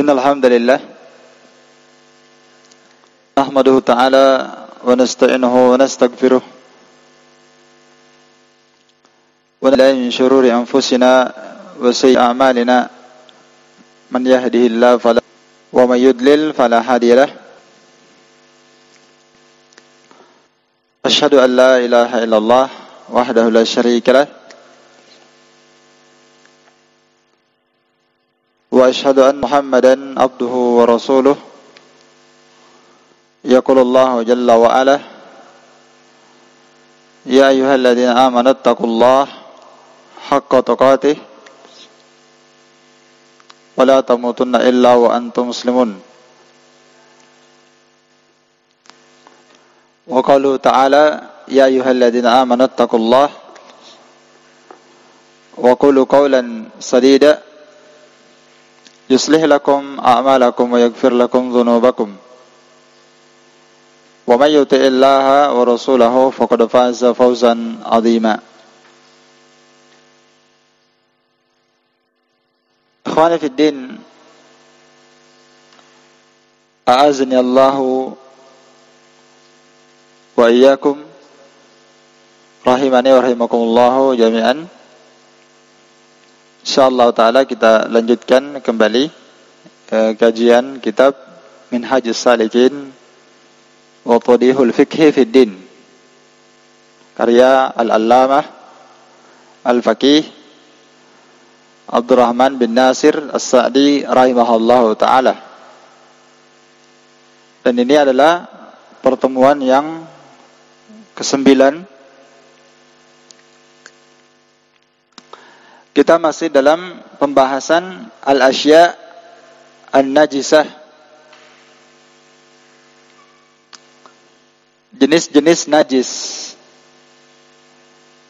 Innal hamdalillah nahmaduhu ta'ala wa nasta'inuhu wa nastaghfiruh wa na'udzu min shururi anfusina wa sayyi'ati a'malina man yahdihillahu fala wa may yudlil fala hadiya lahu asyhadu an la ilaha illallah wahdahu la syarika lahu wa asyhadu anna Muhammadan abduhu wa rasuluh. Yaqulullahu jalla wa ala ya ayyuhalladzina amanu taqullaha haqqa tuqatih wa la tamutunna illa wa antum muslimun. Wa qalu ta'ala ya ayyuhalladzina amanu taqullaha wa qulu qawlan sadida yuslih lakum a'malakum wa yaghfir lakum dhunubakum wa may yuti'illaha wa rasulahu faqad faza fawzan 'azima. Ikhwani fid din, a'azni Allahu wa iyyakum rahimani wa rahimakumullahu jami'an. Insyaallah ta'ala kita lanjutkan kembali kajian kitab Minhajus Salikin wa Tadihul Fiqhi fid Din karya Al-Allamah Al-Faqih Abdurrahman bin Nasir As-Sa'di rahimahullahu ta'ala. Dan ini adalah pertemuan yang ke-9. Kita masih dalam pembahasan al-asya' an-najisah, jenis-jenis najis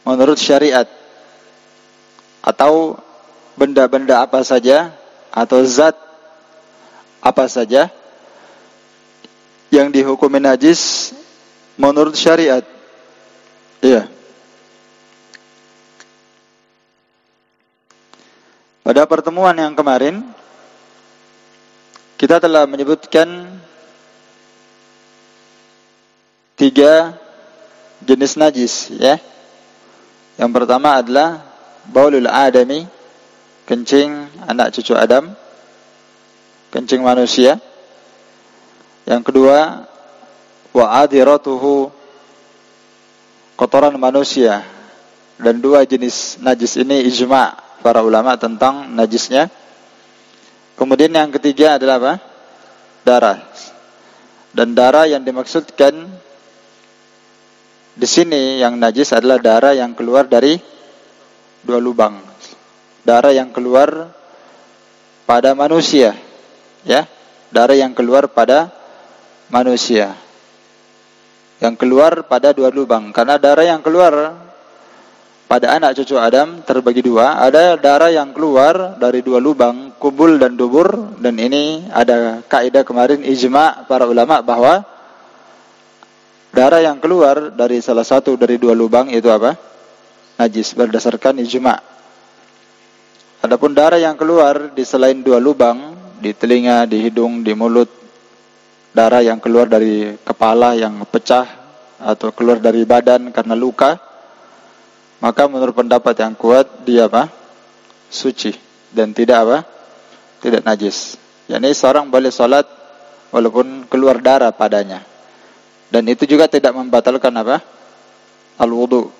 menurut syariat, atau benda-benda apa saja atau zat apa saja yang dihukumi najis menurut syariat. Iya. Pada pertemuan yang kemarin kita telah menyebutkan 3 jenis najis, ya. Yang pertama adalah baulul adami, kencing anak cucu Adam, kencing manusia. Yang kedua wa adiratuhu, kotoran manusia. Dan 2 jenis najis ini ijma' para ulama tentang najisnya. Kemudian yang ketiga adalah apa? Darah. Dan darah yang dimaksudkan di sini yang najis adalah darah yang keluar dari 2 lubang. Darah yang keluar pada manusia, ya. Darah yang keluar pada manusia. Yang keluar pada 2 lubang. Karena darah yang keluar pada anak cucu Adam terbagi 2. Ada darah yang keluar dari 2 lubang, kubul dan dubur. Dan ini ada kaidah kemarin ijma' para ulama bahwa darah yang keluar dari salah satu dari 2 lubang itu apa? Najis, berdasarkan ijma'. Adapun darah yang keluar di selain 2 lubang, di telinga, di hidung, di mulut, darah yang keluar dari kepala yang pecah atau keluar dari badan karena luka, maka menurut pendapat yang kuat dia apa? Suci dan tidak apa? Tidak najis. Yani seorang boleh salat walaupun keluar darah padanya. Dan itu juga tidak membatalkan apa? Al-wudu.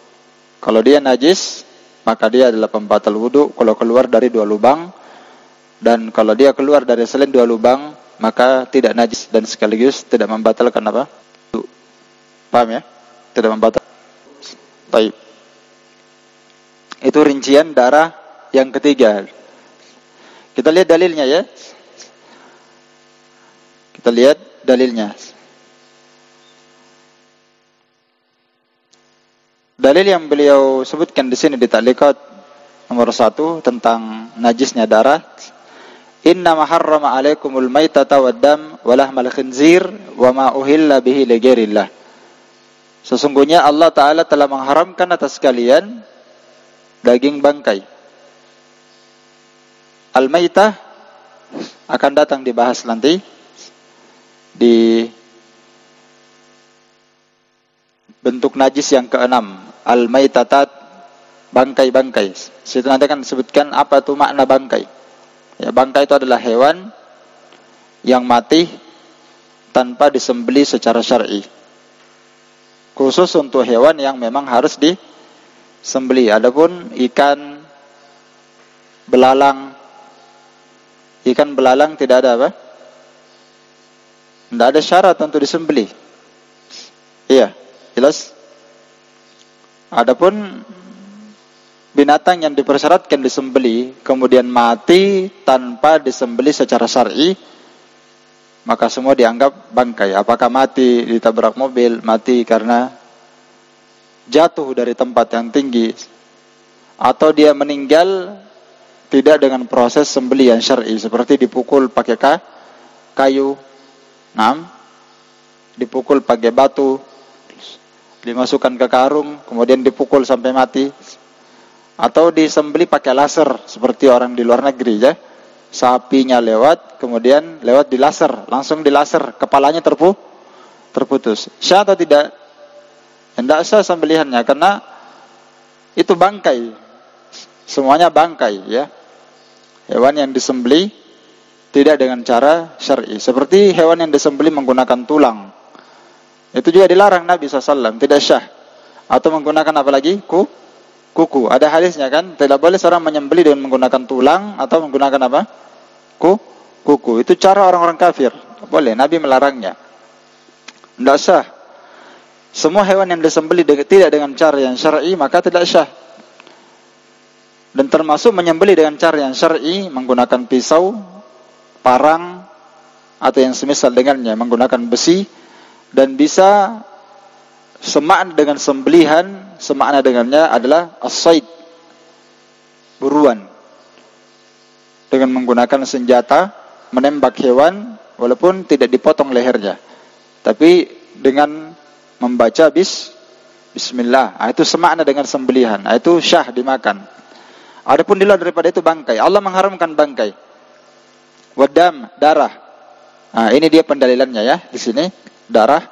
Kalau dia najis, maka dia adalah pembatal wudu kalau keluar dari 2 lubang. Dan kalau dia keluar dari selain 2 lubang, maka tidak najis dan sekaligus tidak membatalkan apa? Wudu. Paham ya? Tidak membatalkan. Baik. Itu rincian darah yang ketiga. Kita lihat dalilnya, ya. Kita lihat dalilnya. Dalil yang beliau sebutkan di sini di ta'liqat nomor 1 tentang najisnya darah. Inna ma harrama 'alaikumul maitata wad-dam wa lahmal khinzir wa ma uhilla bihi li ghairillah. Sesungguhnya Allah Ta'ala telah mengharamkan atas kalian daging bangkai. Al-maitah akan datang dibahas nanti di bentuk najis yang keenam, al-maitatat, bangkai-bangkai. Situ nanti akan disebutkan apa itu makna bangkai. Ya, bangkai itu adalah hewan yang mati tanpa disembelih secara syar'i. Khusus untuk hewan yang memang harus disembelih. Adapun ikan belalang tidak ada apa? Tidak ada syarat untuk disembelih. Iya, jelas. Adapun binatang yang dipersyaratkan disembelih kemudian mati tanpa disembelih secara syar'i, maka semua dianggap bangkai. Apakah mati ditabrak mobil, mati karena jatuh dari tempat yang tinggi, atau dia meninggal tidak dengan proses sembelihan syar'i, seperti dipukul pakai kayu, dipukul pakai batu, dimasukkan ke karung, kemudian dipukul sampai mati, atau disembelih pakai laser, seperti orang di luar negeri ya. Sapinya lewat, kemudian lewat di laser, langsung di laser, kepalanya terputus. Syah atau tidak? Tidak sah sembelihannya, karena itu bangkai. Semuanya bangkai ya. Hewan yang disembelih tidak dengan cara syar'i. Seperti hewan yang disembelih menggunakan tulang. Itu juga dilarang Nabi SAW, tidak syah. Atau menggunakan apa lagi? Kuku. Ada hadisnya kan? Tidak boleh seorang menyembelih dengan menggunakan tulang atau menggunakan apa? Kuku. Itu cara orang-orang kafir. Boleh, Nabi melarangnya. Tidak sah. Semua hewan yang disembelih tidak dengan cara yang syar'i, maka tidak syah. Dan termasuk menyembelih dengan cara yang syar'i, menggunakan pisau, parang, atau yang semisal dengannya, menggunakan besi, dan bisa semakna dengan sembelihan, semakna dengannya adalah as-sayd, buruan, dengan menggunakan senjata menembak hewan walaupun tidak dipotong lehernya, tapi dengan membaca bismillah. Itu semakna dengan sembelihan. Itu syah dimakan. Adapun di luar daripada itu bangkai. Allah mengharamkan bangkai. Wadam, darah. Ini dia pendalilannya ya di sini. Darah.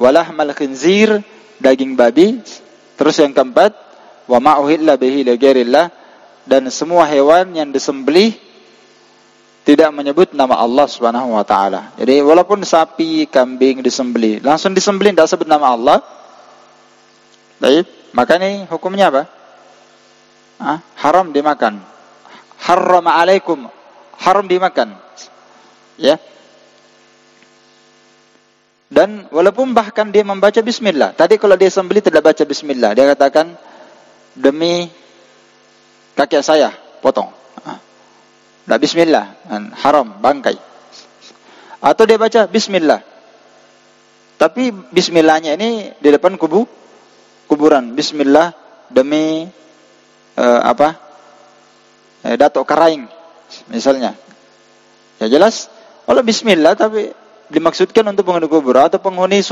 Walahmal khinzir, daging babi. Terus yang keempat, wa ma uhilla bihi li ghairillah, dan semua hewan yang disembelih tidak menyebut nama Allah Subhanahu wa taala. Jadi walaupun sapi, kambing disembelih, langsung disembelih tidak sebut nama Allah. Baik, maka ini hukumnya apa? Haram dimakan. Harrama alaikum, haram dimakan. Ya. Dan walaupun bahkan dia membaca bismillah. Tadi kalau dia sembelih tidak baca bismillah, dia katakan demi kakek saya potong. Nah, bismillah, haram, bangkai. Atau dia baca bismillah, tapi bismillahnya ini di depan kuburan. Bismillah demi Datuk Karaing misalnya. Ya jelas, kalau bismillah tapi dimaksudkan untuk penghuni kubur atau penghuni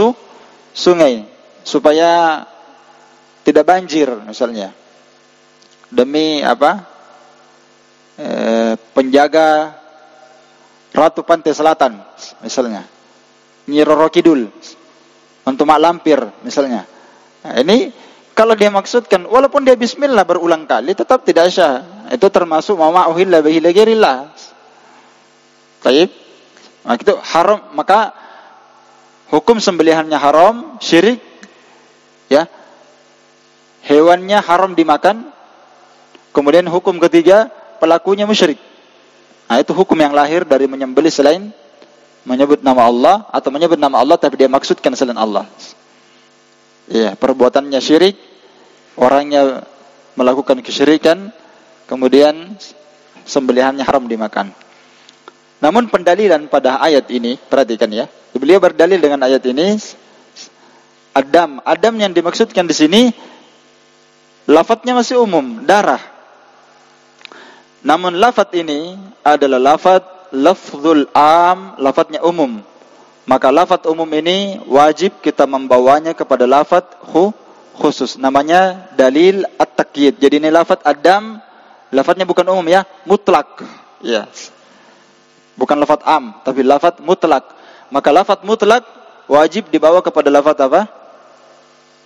sungai supaya tidak banjir misalnya. Demi penjaga Ratu Pantai Selatan misalnya, Nyi Roro Kidul, untuk Mak Lampir misalnya. Nah, ini kalau dia maksudkan walaupun dia bismillah berulang kali tetap tidak syah. Itu termasuk ma uhilla bihi li ghairillah. Baik. Nah, itu haram, maka hukum sembelihannya haram, syirik ya. Hewannya haram dimakan. Kemudian hukum ketiga, pelakunya musyrik. Nah, itu hukum yang lahir dari menyembelih selain menyebut nama Allah, atau menyebut nama Allah tapi dia maksudkan selain Allah. Ya, perbuatannya syirik, orangnya melakukan kesyirikan, kemudian sembelihannya haram dimakan. Namun pendalilan pada ayat ini, perhatikan ya. Beliau berdalil dengan ayat ini, Adam yang dimaksudkan di sini lafadznya masih umum, darah. Namun lafadz ini adalah lafzul am, lafadznya umum. Maka lafadz umum ini wajib kita membawanya kepada lafadz khusus. Namanya dalil at-taqyid. Jadi ini lafadz Adam, lafadznya bukan umum ya, mutlak. Ya. Bukan lafaz am, tapi lafaz mutlak. Maka lafaz mutlak wajib dibawa kepada lafaz apa?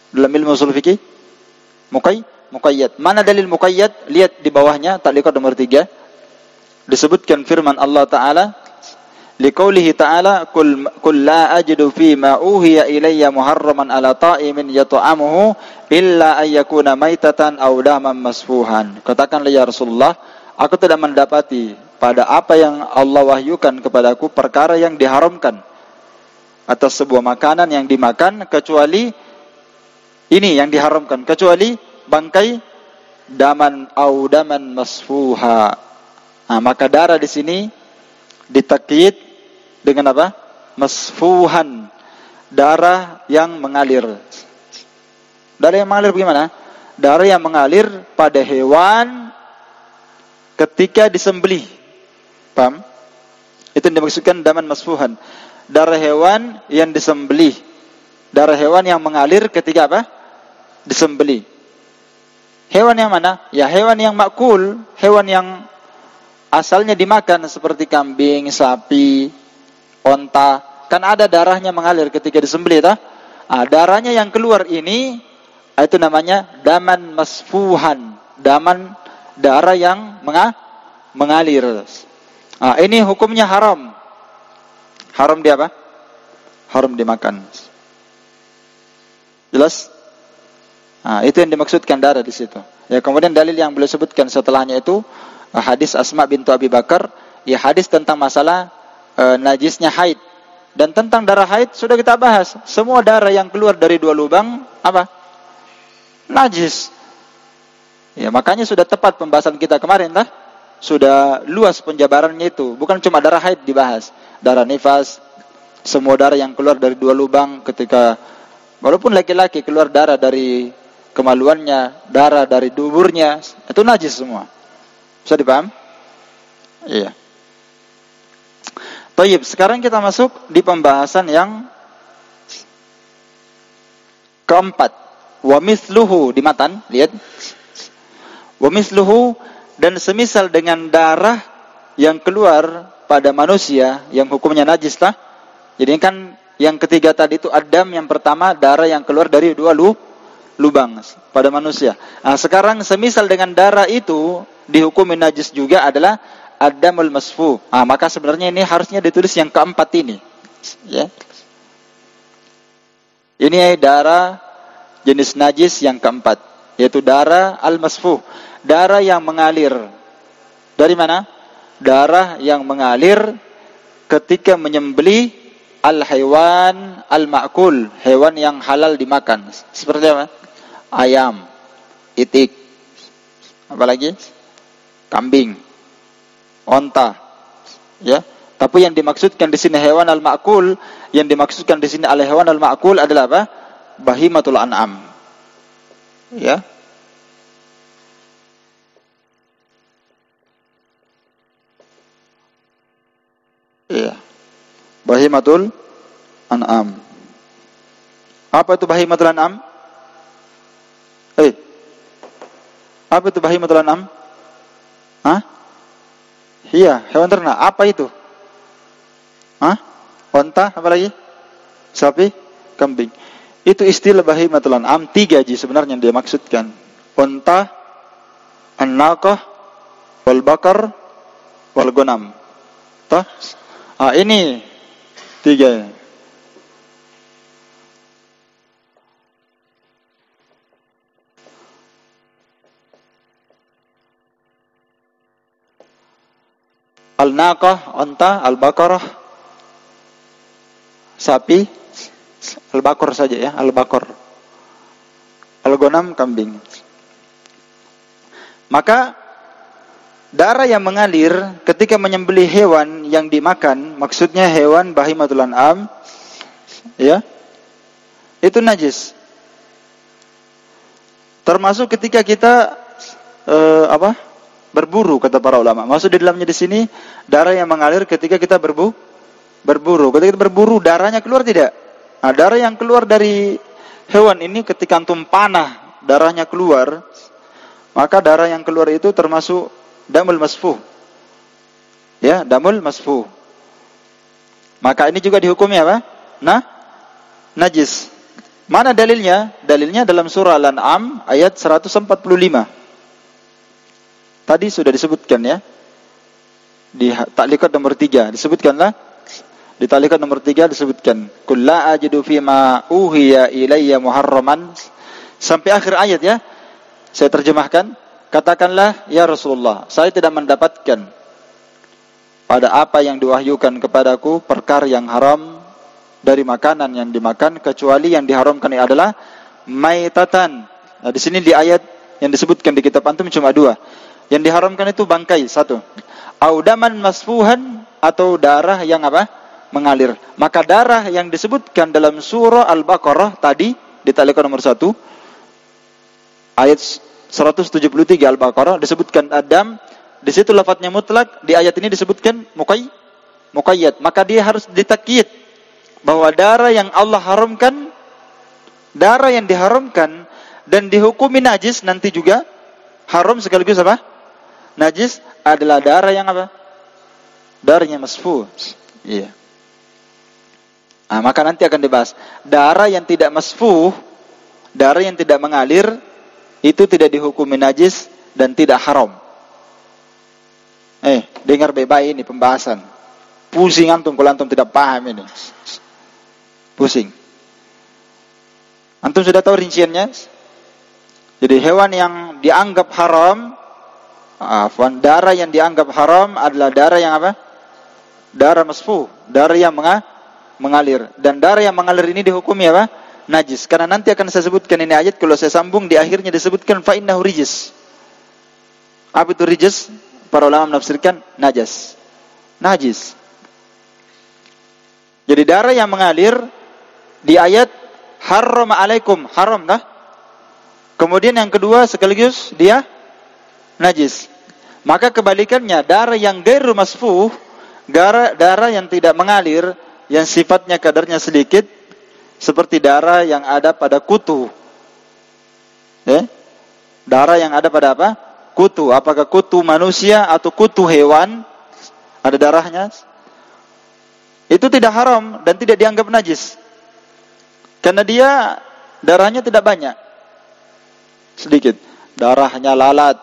Dalam ilmu ushul fikih muqayyad. Mana dalil muqayyad? Lihat di bawahnya ta'liqat nomor 3. Disebutkan firman Allah Ta'ala, liqaulihi ta'ala, qul la ajidu fi ma uhiya ilayya muharraman ala ta'imin yat'amuhu illa ayyakuna maitatan aw daman masfuhan. Katakanlah ya Rasulullah, aku tidak mendapati pada apa yang Allah wahyukan kepadaku perkara yang diharamkan atas sebuah makanan yang dimakan, kecuali ini yang diharamkan, kecuali bangkai daman au daman masfuha. Nah, maka darah di sini ditakyid dengan apa? Masfuhan, darah yang mengalir. Darah yang mengalir bagaimana? Darah yang mengalir pada hewan ketika disembelih. Paham? Itu yang dimaksudkan daman masfuhan. Darah hewan yang disembelih. Darah hewan yang mengalir ketika apa? Disembelih. Hewan yang mana? Ya hewan yang makul, hewan yang asalnya dimakan seperti kambing, sapi, onta. Kan ada darahnya mengalir ketika disembelih, tak? Darahnya yang keluar ini itu namanya daman masfuhan. Darah yang mengalir. Ini hukumnya haram. Haram dia apa? Haram dimakan. Jelas? Itu yang dimaksudkan darah di situ. Ya, kemudian dalil yang beliau sebutkan setelahnya itu hadis Asma bintu Abi Bakar, ya hadis tentang masalah najisnya haid. Dan tentang darah haid sudah kita bahas. Semua darah yang keluar dari dua lubang apa? Najis. Ya, makanya sudah tepat pembahasan kita kemarin, lah. Sudah luas penjabarannya itu. Bukan cuma darah haid dibahas. Darah nifas, semua darah yang keluar dari dua lubang ketika, walaupun laki-laki keluar darah dari kemaluannya, darah dari duburnya, itu najis semua. Bisa dipaham? Iya. Baik, sekarang kita masuk di pembahasan yang keempat. Wa misluhu di matan, lihat. Wa misluhu, dan semisal dengan darah yang keluar pada manusia yang hukumnya najis, lah. Jadi kan yang ketiga tadi itu adam, yang pertama darah yang keluar dari dua lubang pada manusia. Sekarang semisal dengan darah itu dihukumi najis juga adalah adamul masfu. Maka sebenarnya ini harusnya ditulis yang keempat ini. Ya. Ini darah jenis najis yang keempat, yaitu darah al-masfu, darah yang mengalir. Dari mana? Darah yang mengalir ketika menyembelih al-haywan al-ma'kul, hewan yang halal dimakan. Seperti apa? Ayam, itik, apalagi kambing, onta, ya. Tapi yang dimaksudkan di sini hewan al-ma'kul, yang dimaksudkan di sini al-hewan al-ma'kul adalah apa? Bahimatul an'am. Ya. Iya. Bahimatul an'am. Apa itu bahimatul an'am? Apa itu bahimatul an'am? Iya, hewan ternak. Apa itu? Onta, apa lagi? Sapi, kambing. Itu istilah bahimatul an'am. 3 sebenarnya yang dia maksudkan. Onta, an-naqah, wal bakar, wal gonam. Ini 3. Al-naqah, onta, al-bakarah, sapi, al-bakar saja ya, al-bakar. Al-gonam, kambing. Maka darah yang mengalir ketika menyembelih hewan yang dimakan, maksudnya hewan bahimatul an'am, ya, itu najis. Termasuk ketika kita berburu, kata para ulama. Maksud di dalamnya di sini darah yang mengalir ketika kita berburu. Ketika kita berburu, darahnya keluar tidak? Darah yang keluar dari hewan ini ketika antum panah, darahnya keluar, maka darah yang keluar itu termasuk damul masfuh. Ya, damul masfuh. Maka ini juga dihukumi apa? Najis. Mana dalilnya? Dalilnya dalam surah Al-An'am ayat 145. Tadi sudah disebutkan ya. Di taklikat nomor 3 disebutkanlah. Di taklikat nomor 3 disebutkan, "Qul la ajidu fima uhiya ilayya muharraman." Sampai akhir ayat ya. Saya terjemahkan, katakanlah ya Rasulullah, saya tidak mendapatkan pada apa yang diwahyukan kepadaku perkara yang haram dari makanan yang dimakan, kecuali yang diharamkan adalah maitatan. Nah, di sini di ayat yang disebutkan di kitab antum cuma 2. Yang diharamkan itu bangkai 1. Audaman masfuhan, atau darah yang apa? Mengalir. Maka darah yang disebutkan dalam surah Al-Baqarah tadi di taklikat nomor 1 ayat 173 Al-Baqarah disebutkan adam, di situ lafadznya mutlak, di ayat ini disebutkan muqayyad. Maka dia harus ditakyid bahwa darah yang Allah haramkan, darah yang diharamkan dan dihukumi najis nanti juga haram sekaligus apa? Najis adalah darah yang apa? Darahnya masfuh. Iya. Nah, maka nanti akan dibahas. Darah yang tidak masfuh, darah yang tidak mengalir, itu tidak dihukumi najis dan tidak haram. Dengar baik-baik ini pembahasan. Pusing antum kalau antum tidak paham ini. Pusing. Antum sudah tahu rinciannya? Jadi hewan yang dianggap haram, darah yang dianggap haram adalah darah yang apa? Darah masfuh, darah yang mengalir. Dan darah yang mengalir ini dihukumi apa? Najis. Karena nanti akan saya sebutkan ini ayat, kalau saya sambung di akhirnya disebutkan fa innahu rijis. Apa itu rijis? Para ulama menafsirkan najis. Jadi darah yang mengalir di ayat haram alaikum, haram dah. Kemudian yang kedua sekaligus dia najis. Maka kebalikannya, darah yang ghairu masfuh, darah yang tidak mengalir, yang sifatnya kadarnya sedikit, seperti darah yang ada pada kutu. Darah yang ada pada apa? Kutu. Apakah kutu manusia atau kutu hewan? Ada darahnya. Itu tidak haram dan tidak dianggap najis. Karena dia darahnya tidak banyak. Sedikit. Darahnya lalat.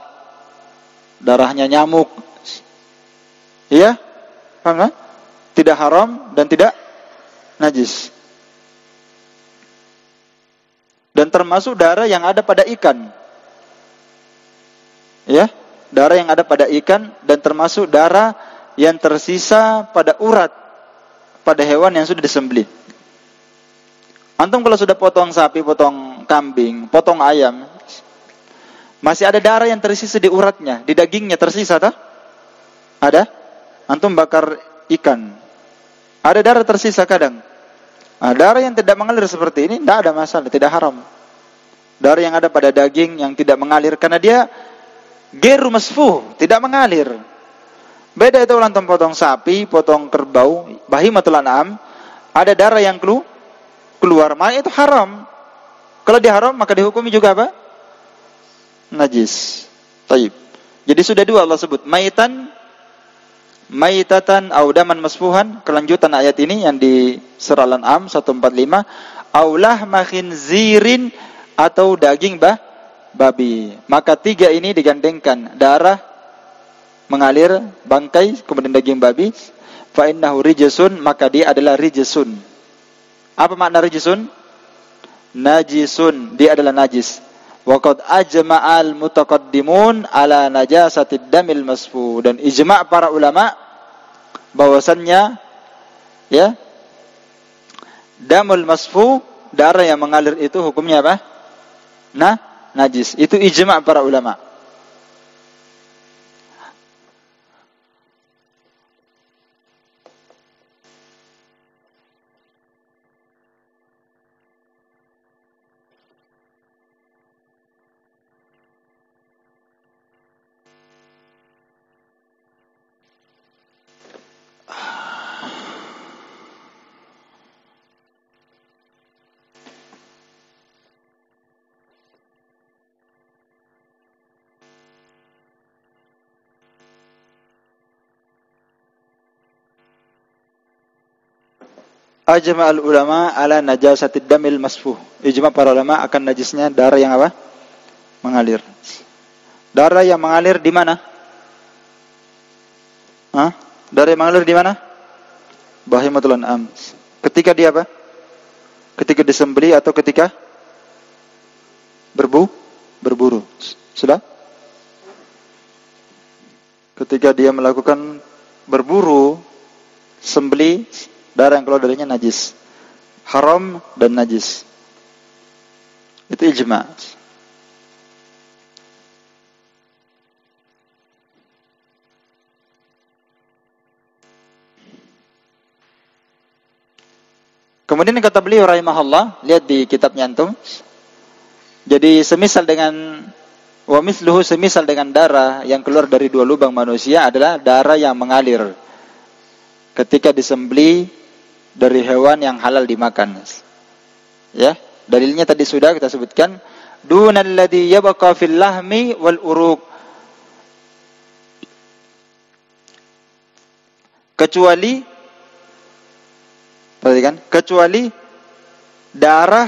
Darahnya nyamuk. Iya? Paham kan? Tidak haram dan tidak najis. Dan termasuk darah yang ada pada ikan. Ya, darah yang ada pada ikan dan termasuk darah yang tersisa pada urat pada hewan yang sudah disembelih. Antum kalau sudah potong sapi, potong kambing, potong ayam, masih ada darah yang tersisa di uratnya, di dagingnya tersisa tak? Ada? Antum bakar ikan, ada darah tersisa kadang. Darah yang tidak mengalir seperti ini tidak ada masalah, tidak haram. Darah yang ada pada daging yang tidak mengalir karena dia ghairu masfuh, tidak mengalir. Beda itu antum potong sapi, potong kerbau, bahimatul an'am, ada darah yang keluar, maka itu haram. Kalau dia haram maka dihukumi juga apa? Najis. Taib. Jadi sudah 2 Allah sebut, maitatan au daman masfuhan, kelanjutan ayat ini yang di surah Al-An'am 145, aulah khinzirin, atau daging babi. Maka 3 ini digandengkan, darah mengalir, bangkai, kemudian daging babi. Fa innahu rijsun, maka dia adalah rijsun. Apa makna rijsun? Najisun, dia adalah najis. Wa qad ajma'al mutaqaddimun ala najasatid damil masfu, dan ijma' para ulama bahwasannya ya, damul masfu, darah yang mengalir itu hukumnya apa? Najis. Itu ijma' para ulama. Ajma'al ulama ala najasatid damil masfuh. Ijma para ulama akan najisnya darah yang apa? Mengalir. Darah yang mengalir di mana? Darah yang mengalir di mana? Bahimatul an'am. Ketika dia apa? Ketika disembelih atau ketika berburu. Sudah? Ketika dia melakukan berburu, sembelih, darah yang keluar darinya najis. Haram dan najis. Itu ijma. Kemudian kata beliau rahimahullah, lihat di kitabnya antum. Jadi semisal dengan wa mithluhu, semisal dengan darah yang keluar dari dua lubang manusia adalah darah yang mengalir ketika disembelih dari hewan yang halal dimakan. Ya, dalilnya tadi sudah kita sebutkan, dunal ladzi yabqa fil lahmi wal uruq. Kecuali darah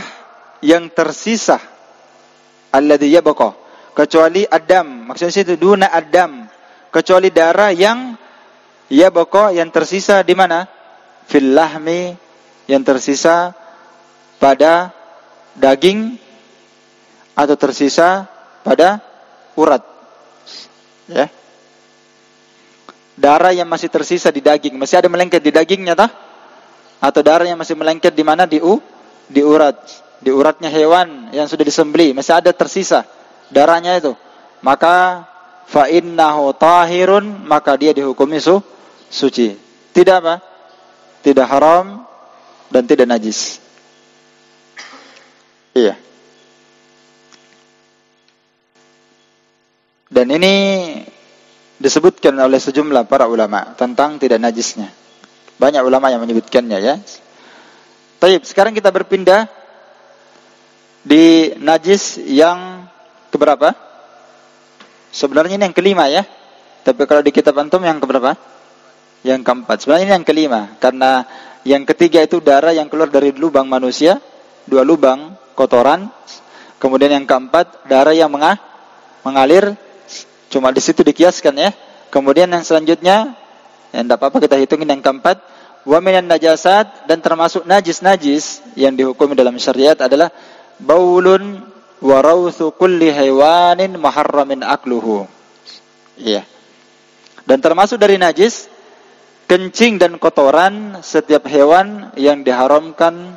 yang tersisa, alladzi yabqa, kecuali adam, maksudnya itu duna adam, kecuali darah yang yabqa, yang tersisa di mana? Fil lahmi, yang tersisa pada daging atau tersisa pada urat. Ya. Darah yang masih tersisa di daging, masih ada melengket di dagingnya tah? Atau darah yang masih melengket di mana? Di urat. Di uratnya hewan yang sudah disembelih, masih ada tersisa darahnya itu. Maka fa innahu tahirun, maka dia dihukumi suci. Tidak apa? Tidak haram dan tidak najis. Iya. Dan ini disebutkan oleh sejumlah para ulama tentang tidak najisnya. Banyak ulama yang menyebutkannya, ya. Baik, sekarang kita berpindah di najis yang keberapa? Sebenarnya ini yang kelima, ya. Tapi kalau di kitab antum yang keberapa? Yang keempat. Sebenarnya ini yang kelima, karena yang ketiga itu darah yang keluar dari lubang manusia, 2 lubang kotoran. Kemudian yang keempat darah yang mengalir. Cuma di situ dikiaskan, ya. Kemudian yang selanjutnya, yang tidak apa-apa kita hitungin yang keempat, wa minan najasat, dan termasuk najis-najis yang dihukumi dalam syariat adalah baulun wa rauthu kulli haywanin muharramin akluhu. Iya. Dan termasuk dari najis kencing dan kotoran setiap hewan yang diharamkan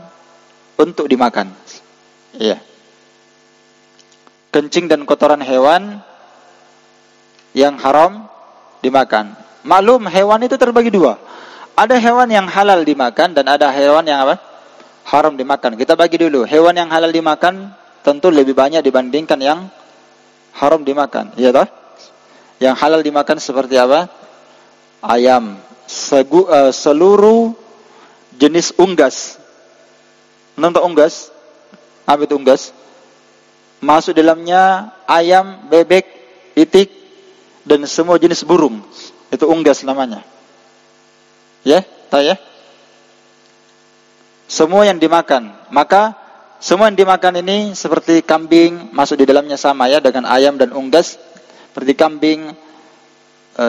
untuk dimakan. Iya. Kencing dan kotoran hewan yang haram dimakan. Maklum, hewan itu terbagi 2. Ada hewan yang halal dimakan dan ada hewan yang apa? Haram dimakan. Kita bagi dulu. Hewan yang halal dimakan tentu lebih banyak dibandingkan yang haram dimakan. Iya toh? Yang halal dimakan seperti apa? Ayam, seluruh jenis unggas. Nonton unggas? Apa itu unggas? Masuk dalamnya ayam, bebek, itik, dan semua jenis burung. Itu unggas namanya. Ya, tahu ya? Semua yang dimakan. Maka semua yang dimakan ini seperti kambing, masuk di dalamnya sama, ya, dengan ayam dan unggas. Seperti kambing,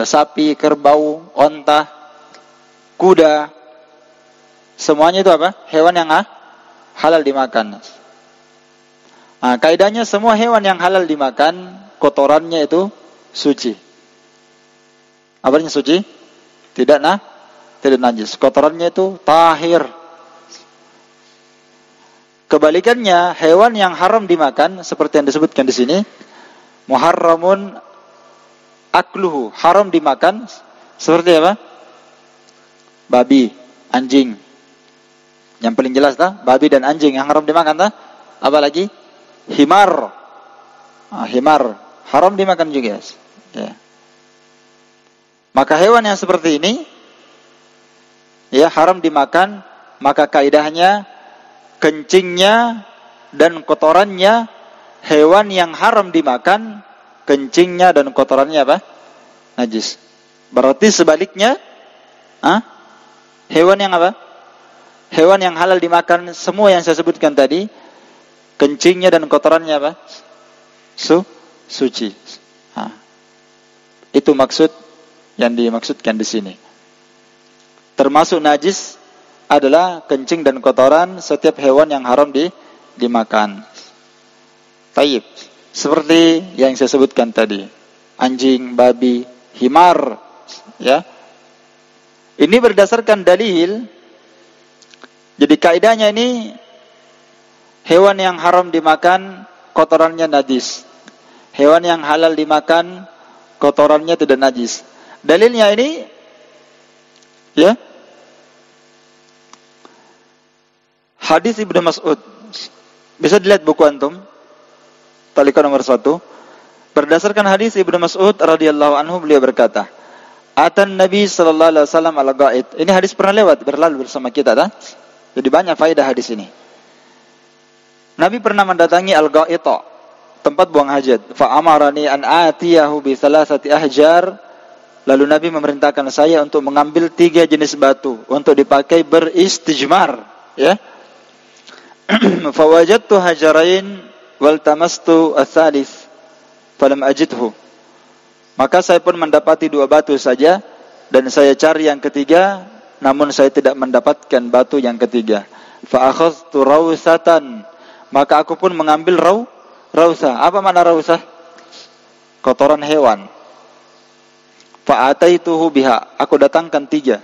sapi, kerbau, onta, kuda. Semuanya itu apa? Hewan yang halal dimakan. Nah, kaidahnya semua hewan yang halal dimakan, kotorannya itu suci. Apanya suci? Tidak najis. Kotorannya itu tahir. Kebalikannya, hewan yang haram dimakan seperti yang disebutkan di sini, muharramun akluhu, haram dimakan seperti apa? Babi, anjing. Yang paling jelas babi dan anjing yang haram dimakan apalagi? Himar. Himar haram dimakan juga. Ya. Maka hewan yang seperti ini, ya, haram dimakan. Maka kaidahnya kencingnya dan kotorannya, hewan yang haram dimakan, kencingnya dan kotorannya apa? Najis. Berarti sebaliknya, hewan yang apa? Hewan yang halal dimakan semua yang saya sebutkan tadi, kencingnya dan kotorannya apa? Suci. Nah, itu maksud yang dimaksudkan di sini. Termasuk najis adalah kencing dan kotoran setiap hewan yang haram dimakan. Taib. Seperti yang saya sebutkan tadi, anjing, babi, himar, ya. Ini berdasarkan dalil. Jadi kaidahnya ini hewan yang haram dimakan kotorannya najis. Hewan yang halal dimakan kotorannya tidak najis. Dalilnya ini ya hadis Ibnu Mas'ud. Bisa dilihat buku antum. Talikan nomor 1. Berdasarkan hadis Ibnu Mas'ud radhiyallahu anhu, beliau berkata, "Atan Nabi sallallahu alaihi wasallam al-ghaid." Ini hadis pernah berlalu bersama kita, tak? Jadi banyak faedah hadis ini. Nabi pernah mendatangi al-ghaita, tempat buang hajat. Fa amarani an atiyahu bi thalathati ahjar. Lalu Nabi memerintahkan saya untuk mengambil 3 jenis batu untuk dipakai beristijmar, ya. Fa wajadtu hajarain wal tamastu ats-tsalits falam ajidhu. Maka saya pun mendapati 2 batu saja dan saya cari yang ketiga, namun saya tidak mendapatkan batu yang ketiga. Fa akhadhtu rawsatan. Maka aku pun mengambil rausah. Apa makna rausah? Kotoran hewan. Fa ataituhu biha. Aku datangkan 3.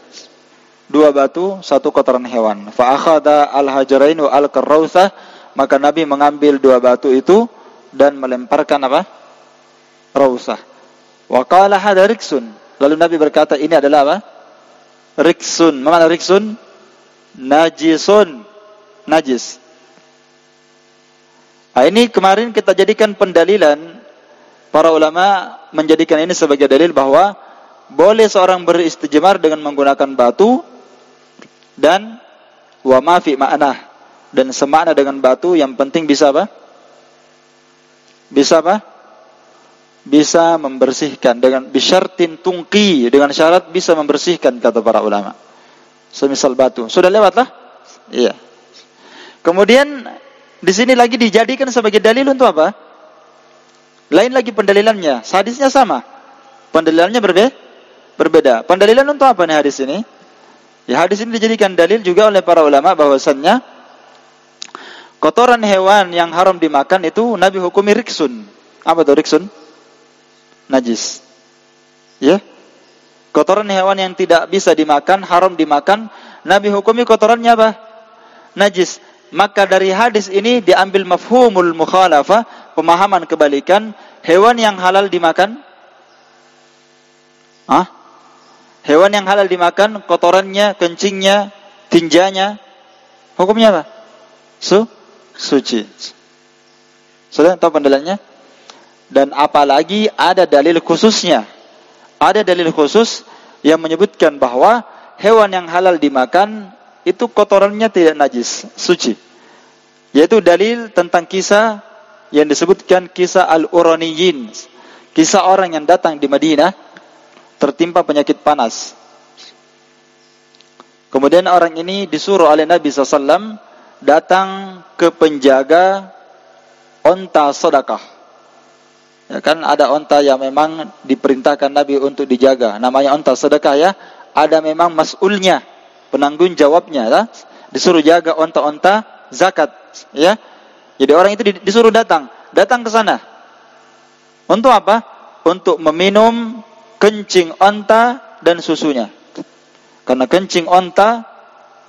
2 batu, 1 kotoran hewan. Fa akhadha al-hajarain wa al-rausah. Maka Nabi mengambil 2 batu itu dan melemparkan apa? Rausah. Wa qala hadha riksun. Lalu Nabi berkata, ini adalah apa? Riksun. Apa makna riksun? Najisun. Najis. Nah, ini kemarin kita jadikan pendalilan, para ulama menjadikan ini sebagai dalil bahwa boleh seorang beristijmar dengan menggunakan batu dan wa ma fi ma'nah, dan semakna dengan batu, yang penting bisa apa? Bisa apa? Bisa membersihkan, dengan bisyartin tungki, dengan syarat bisa membersihkan, kata para ulama. Semisal batu. Sudah lewat lah? Iya. Kemudian di sini lagi dijadikan sebagai dalil untuk apa? Lain lagi pendalilannya. Hadisnya sama. Pendalilannya berbeda. Pendalilan untuk apa nih hadis ini? Ya, hadis ini dijadikan dalil juga oleh para ulama bahwasannya kotoran hewan yang haram dimakan itu Nabi hukumi riksun. Apa itu riksun? Najis. Ya. Kotoran hewan yang tidak bisa dimakan, haram dimakan, Nabi hukumi kotorannya apa? Najis. Maka dari hadis ini diambil mafhumul mukhalafah, pemahaman kebalikan, hewan yang halal dimakan. Hewan yang halal dimakan, kotorannya, kencingnya, tinjanya, hukumnya apa? Suci. Sudah tahu pendalilannya? Dan apalagi ada dalil khususnya. Ada dalil khusus yang menyebutkan bahwa hewan yang halal dimakan itu kotorannya tidak najis, suci. Yaitu dalil tentang kisah yang disebutkan kisah al-Uraniyin. Kisah orang yang datang di Madinah tertimpa penyakit panas. Kemudian orang ini disuruh oleh Nabi SAW datang ke penjaga onta sedekah. Ya kan, ada onta yang memang diperintahkan Nabi untuk dijaga. Namanya onta sedekah, ya. Ada memang mas'ulnya, penanggung jawabnya, ya. Disuruh jaga onta-onta zakat, ya. Jadi orang itu disuruh datang ke sana. Untuk apa? Untuk meminum kencing onta dan susunya. Karena kencing onta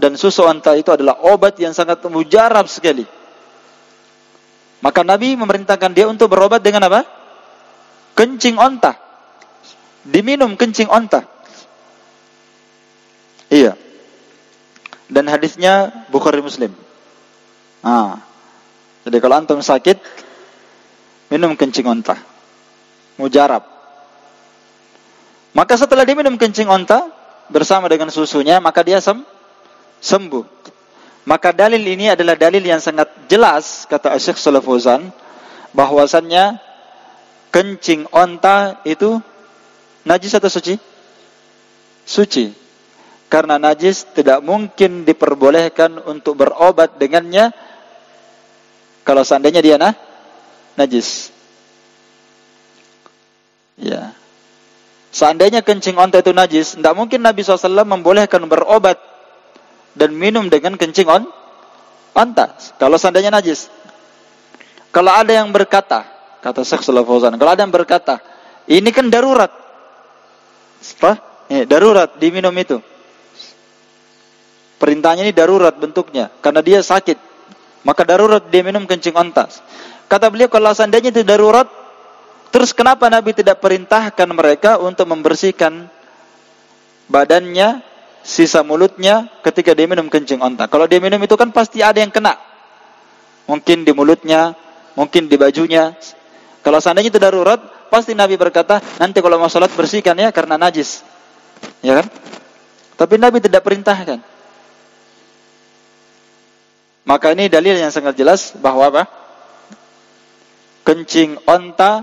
dan susu onta itu adalah obat yang sangat mujarab sekali. Maka Nabi memerintahkan dia untuk berobat dengan apa? Kencing onta. Diminum kencing onta. Iya. Dan hadisnya Bukhari Muslim. Jadi kalau antum sakit, minum kencing onta. Mujarab. Maka setelah diminum kencing onta bersama dengan susunya, maka dia sembuh. Maka dalil ini adalah dalil yang sangat jelas, kata Syekh Shalih Fauzan, bahwasannya kencing onta itu najis atau suci? Suci. Karena najis tidak mungkin diperbolehkan untuk berobat dengannya kalau seandainya dia najis. Ya. Seandainya kencing onta itu najis, tidak mungkin Nabi SAW membolehkan berobat dan minum dengan kencing onta. Kalau seandainya najis. Kalau ada yang berkata, kata Syekh Shalih Fauzan, kalau ada yang berkata, ini kan darurat. Darurat diminum itu. Perintahnya ini darurat bentuknya, karena dia sakit. Maka darurat dia minum kencing onta. Kata beliau, kalau seandainya itu darurat, terus kenapa Nabi tidak perintahkan mereka untuk membersihkan badannya, sisa mulutnya ketika dia minum kencing onta? Kalau dia minum itu kan pasti ada yang kena. Mungkin di mulutnya, mungkin di bajunya. Kalau seandainya itu darurat, pasti Nabi berkata, nanti kalau mau sholat bersihkan ya, karena najis. Ya kan? Tapi Nabi tidak perintahkan. Maka ini dalil yang sangat jelas bahwa apa? Kencing onta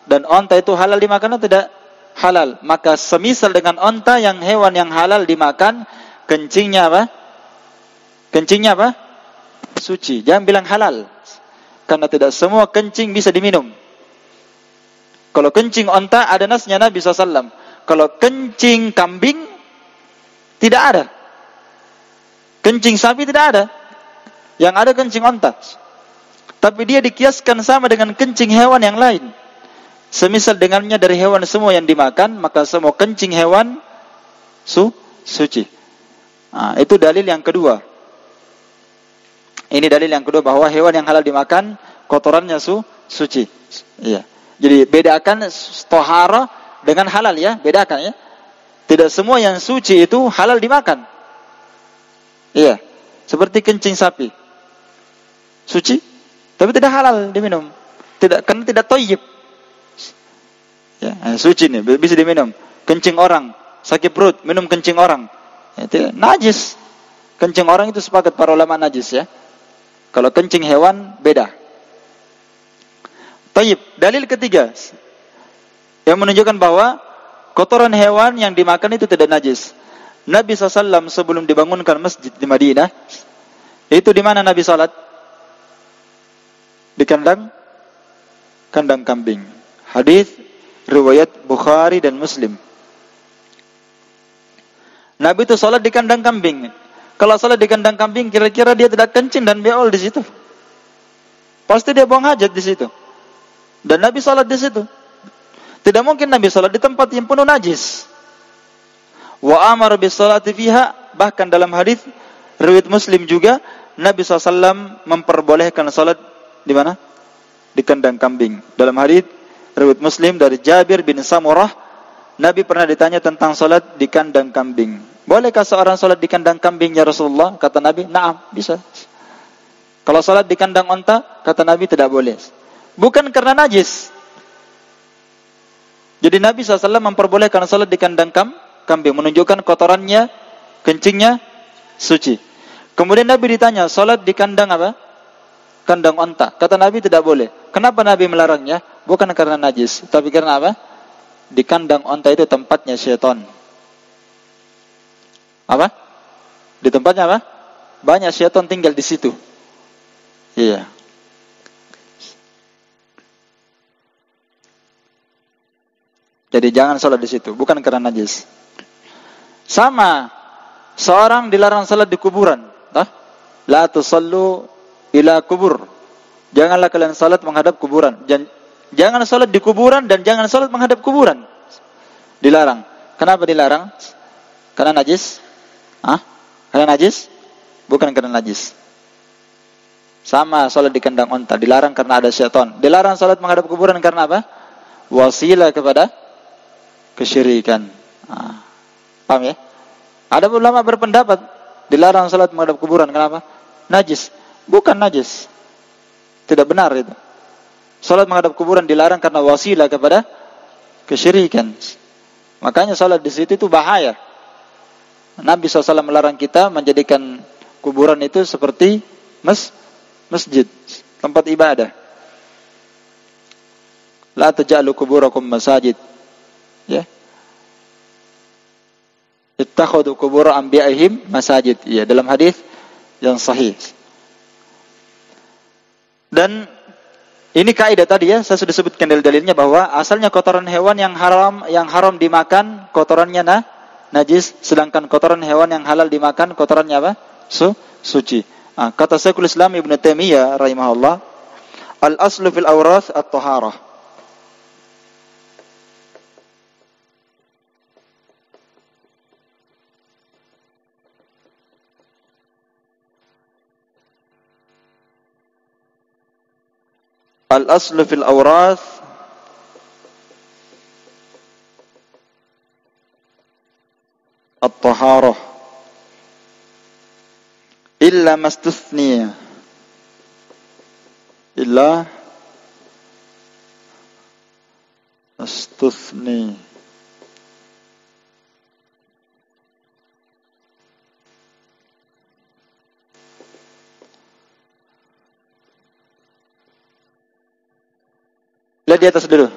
dan onta itu halal dimakan atau tidak? Halal. Maka semisal dengan onta yang hewan yang halal dimakan, kencingnya apa? Kencingnya apa? Suci. Jangan bilang halal. Karena tidak semua kencing bisa diminum. Kalau kencing onta ada nasnya Nabi SAW. Kalau kencing kambing tidak ada. Kencing sapi tidak ada. Yang ada kencing onta. Tapi dia dikiaskan sama dengan kencing hewan yang lain. Semisal dengannya dari hewan semua yang dimakan, maka semua kencing hewan suci. Nah, itu dalil yang kedua. Ini dalil yang kedua bahwa hewan yang halal dimakan, kotorannya suci. Iya. Jadi bedakan tohara dengan halal ya, bedakan ya. Tidak semua yang suci itu halal dimakan. Iya. Seperti kencing sapi. Suci, tapi tidak halal diminum. Karena tidak thayyib. Ya, suci nih, bisa diminum. Kencing orang, sakit perut, minum kencing orang. Ya, najis. Kencing orang itu sepakat para ulama najis ya. Kalau kencing hewan beda. Thayyib. Dalil ketiga yang menunjukkan bahwa kotoran hewan yang dimakan itu tidak najis. Nabi SAW sebelum dibangunkan masjid di Madinah, itu di mana Nabi salat? Di kandang kambing. Hadis riwayat Bukhari dan Muslim. Nabi itu salat di kandang kambing. Kalau salat di kandang kambing, kira-kira dia tidak kencing dan beol di situ? Pasti dia buang hajat di situ. Dan Nabi salat di situ. Tidak mungkin Nabi salat di tempat yang penuh najis. Wa amara bis salati fiha, bahkan dalam hadis riwayat Muslim juga Nabi SAW memperbolehkan salat di mana? Di kandang kambing. Dalam hadis riwayat Muslim dari Jabir bin Samurah, Nabi pernah ditanya tentang salat di kandang kambing. Bolehkah seorang salat di kandang kambing ya Rasulullah? Kata Nabi, "Na'am, bisa." Kalau salat di kandang onta, kata Nabi tidak boleh. Bukan karena najis. Jadi Nabi SAW memperbolehkan salat di kandang kambing, menunjukkan kotorannya, kencingnya suci. Kemudian Nabi ditanya, salat di kandang apa? Kandang onta. Kata Nabi tidak boleh. Kenapa Nabi melarangnya? Bukan karena najis, tapi karena apa? Di kandang onta itu tempatnya syaitan. Apa? Di tempatnya apa? Banyak syaitan tinggal di situ. Iya. Jadi jangan salat di situ, bukan karena najis. Sama, seorang dilarang salat di kuburan. La tusallu ila kubur. Janganlah kalian salat menghadap kuburan. Jangan salat di kuburan dan jangan salat menghadap kuburan. Dilarang. Kenapa dilarang? Karena najis? Karena najis? Bukan karena najis. Sama salat di kandang onta, dilarang karena ada syaitan. Dilarang salat menghadap kuburan karena apa? Wasilah kepada kesyirikan. Paham ya? Ada ulama berpendapat dilarang salat menghadap kuburan kenapa? Najis. Bukan najis. Tidak benar itu. Salat menghadap kuburan dilarang karena wasilah kepada kesyirikan. Makanya salat di situ itu bahaya. Nabi SAW melarang kita menjadikan kuburan itu seperti masjid, tempat ibadah. La taj'alu kuburakum masajid. Ya. Ittakhadhu qubur anbiya'ihim masajid. Ya, dalam hadis yang sahih. Dan ini kaidah tadi ya, saya sudah sebutkan dalil-dalilnya bahwa asalnya kotoran hewan yang haram dimakan, kotorannya najis, sedangkan kotoran hewan yang halal dimakan, kotorannya apa? Suci. Kata Syekhul Islam Ibnu Taimiyah rahimahullah, al-aslu fil awrath at-taharah. Al-aslu fil awrath at-taharah illa mastuthniya illa mastuthni. Lihat di atas dulu.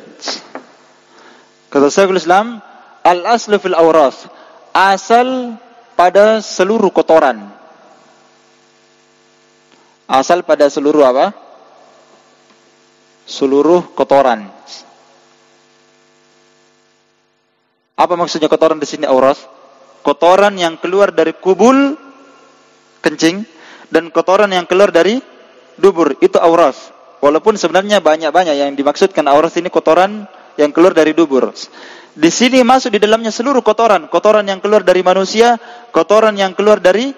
Kata Syekhul Islam, al-aslu fil awrath, asal pada seluruh kotoran. Asal pada seluruh apa? Seluruh kotoran. Apa maksudnya kotoran di sini awrath? Kotoran yang keluar dari kubul kencing dan kotoran yang keluar dari dubur, itu awrath. Walaupun sebenarnya banyak-banyak yang dimaksudkan awrath ini kotoran yang keluar dari dubur. Di sini masuk di dalamnya seluruh kotoran, kotoran yang keluar dari manusia, kotoran yang keluar dari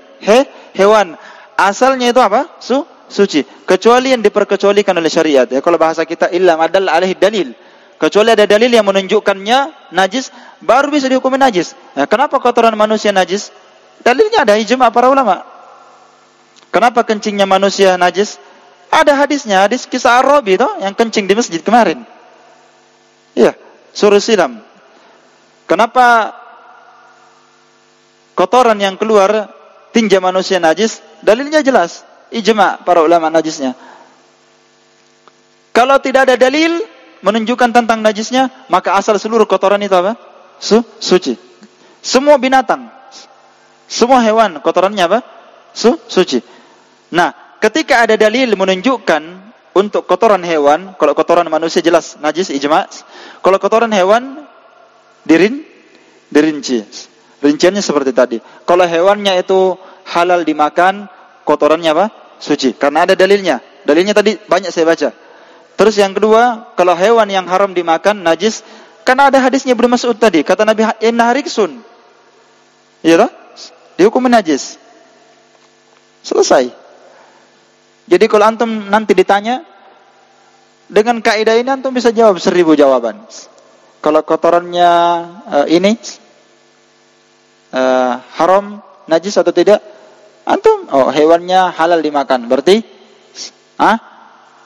hewan. Asalnya itu apa? Suci. Kecuali yang diperkecualikan oleh syariat. Ya, kalau bahasa kita illa madal alaihi dalil. Kecuali ada dalil yang menunjukkannya najis, baru bisa dihukumi najis. Nah, kenapa kotoran manusia najis? Dalilnya ada ijma' para ulama. Kenapa kencingnya manusia najis? Ada hadisnya, hadis kisah Arabi itu yang kencing di masjid kemarin. Iya, suruh silam. Kenapa kotoran yang keluar tinja manusia najis? Dalilnya jelas, ijma' para ulama najisnya. Kalau tidak ada dalil menunjukkan tentang najisnya, maka asal seluruh kotoran itu apa? Suci. Semua binatang, semua hewan kotorannya apa? Suci. Nah, ketika ada dalil menunjukkan untuk kotoran hewan, kalau kotoran manusia jelas najis ijma'. Kalau kotoran hewan dirinci. Rinciannya seperti tadi. Kalau hewannya itu halal dimakan, kotorannya apa? Suci. Karena ada dalilnya. Dalilnya tadi banyak saya baca. Terus yang kedua, kalau hewan yang haram dimakan najis, karena ada hadisnya Ibnu Mas'ud tadi, kata Nabi inna riksun. Iya toh? Dihukum najis. Selesai. Jadi kalau antum nanti ditanya dengan kaidah ini, antum bisa jawab 1000 jawaban. Kalau kotorannya ini haram, najis atau tidak, antum hewannya halal dimakan, berarti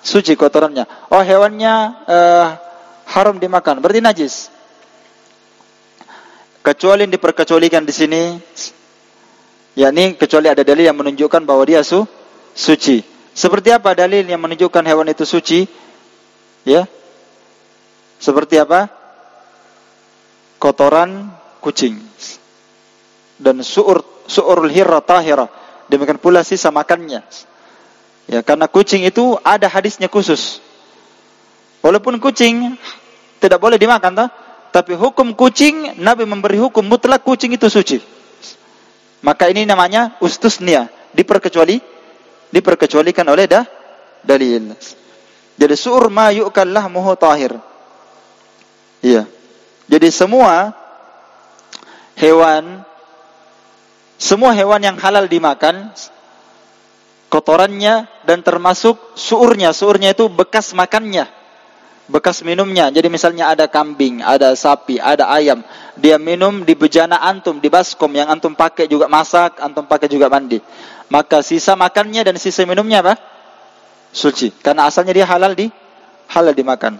suci kotorannya. Hewannya haram dimakan, berarti najis. Kecuali yang diperkecualikan di sini, yakni kecuali ada dalil yang menunjukkan bahwa dia suci. Seperti apa dalil yang menunjukkan hewan itu suci? Ya. Seperti apa? Kotoran kucing. Dan su'urul hirra tahira. Demikian pula sisa makannya. Ya, karena kucing itu ada hadisnya khusus. Walaupun kucing tidak boleh dimakan, tapi hukum kucing, Nabi memberi hukum mutlak kucing itu suci. Maka ini namanya ustusnia, diperkecualikan oleh dalil. Jadi su'ur ma yu'kal lahmuhu tahir. Iya. Jadi semua hewan yang halal dimakan, kotorannya dan termasuk su'urnya. Su'urnya itu bekas makannya, bekas minumnya. Jadi misalnya ada kambing, ada sapi, ada ayam, dia minum di bejana antum, di baskom yang antum pakai juga masak, antum pakai juga mandi. Maka sisa makannya dan sisa minumnya apa? Suci. Karena asalnya dia halal dimakan.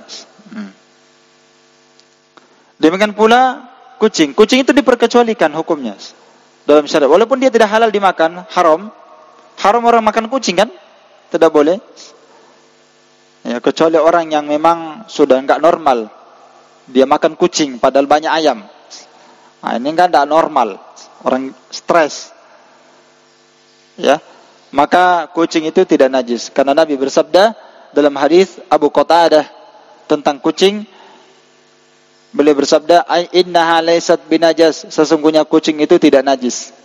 Demikian pula kucing. Kucing itu diperkecualikan hukumnya dalam syariat. Walaupun dia tidak halal dimakan, haram. Haram orang makan kucing kan? Tidak boleh. Ya, kecuali orang yang memang sudah enggak normal. Dia makan kucing padahal banyak ayam. Ini enggak normal. orang stres. Ya. Maka kucing itu tidak najis karena Nabi bersabda dalam hadis Abu Qatadah tentang kucing, beliau bersabda, "Innaha laysat binajas." Sesungguhnya kucing itu tidak najis.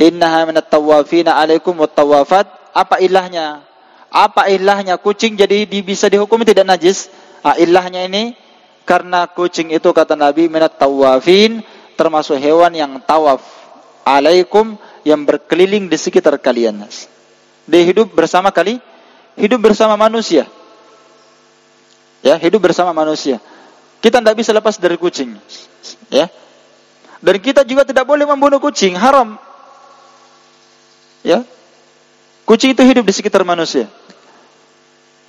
"Innaha minat tawafina 'alaikum wat tawafat." Apa ilahnya? Apa ilahnya kucing jadi bisa dihukumi tidak najis? Ilahnya ini karena kucing itu kata Nabi minat tawafin, termasuk hewan yang tawaf 'alaikum, yang berkeliling di sekitar kalian. Dia hidup bersama hidup bersama manusia. Ya, hidup bersama manusia. Kita tidak bisa lepas dari kucing. Ya. Dan kita juga tidak boleh membunuh kucing, haram. Ya. Kucing itu hidup di sekitar manusia.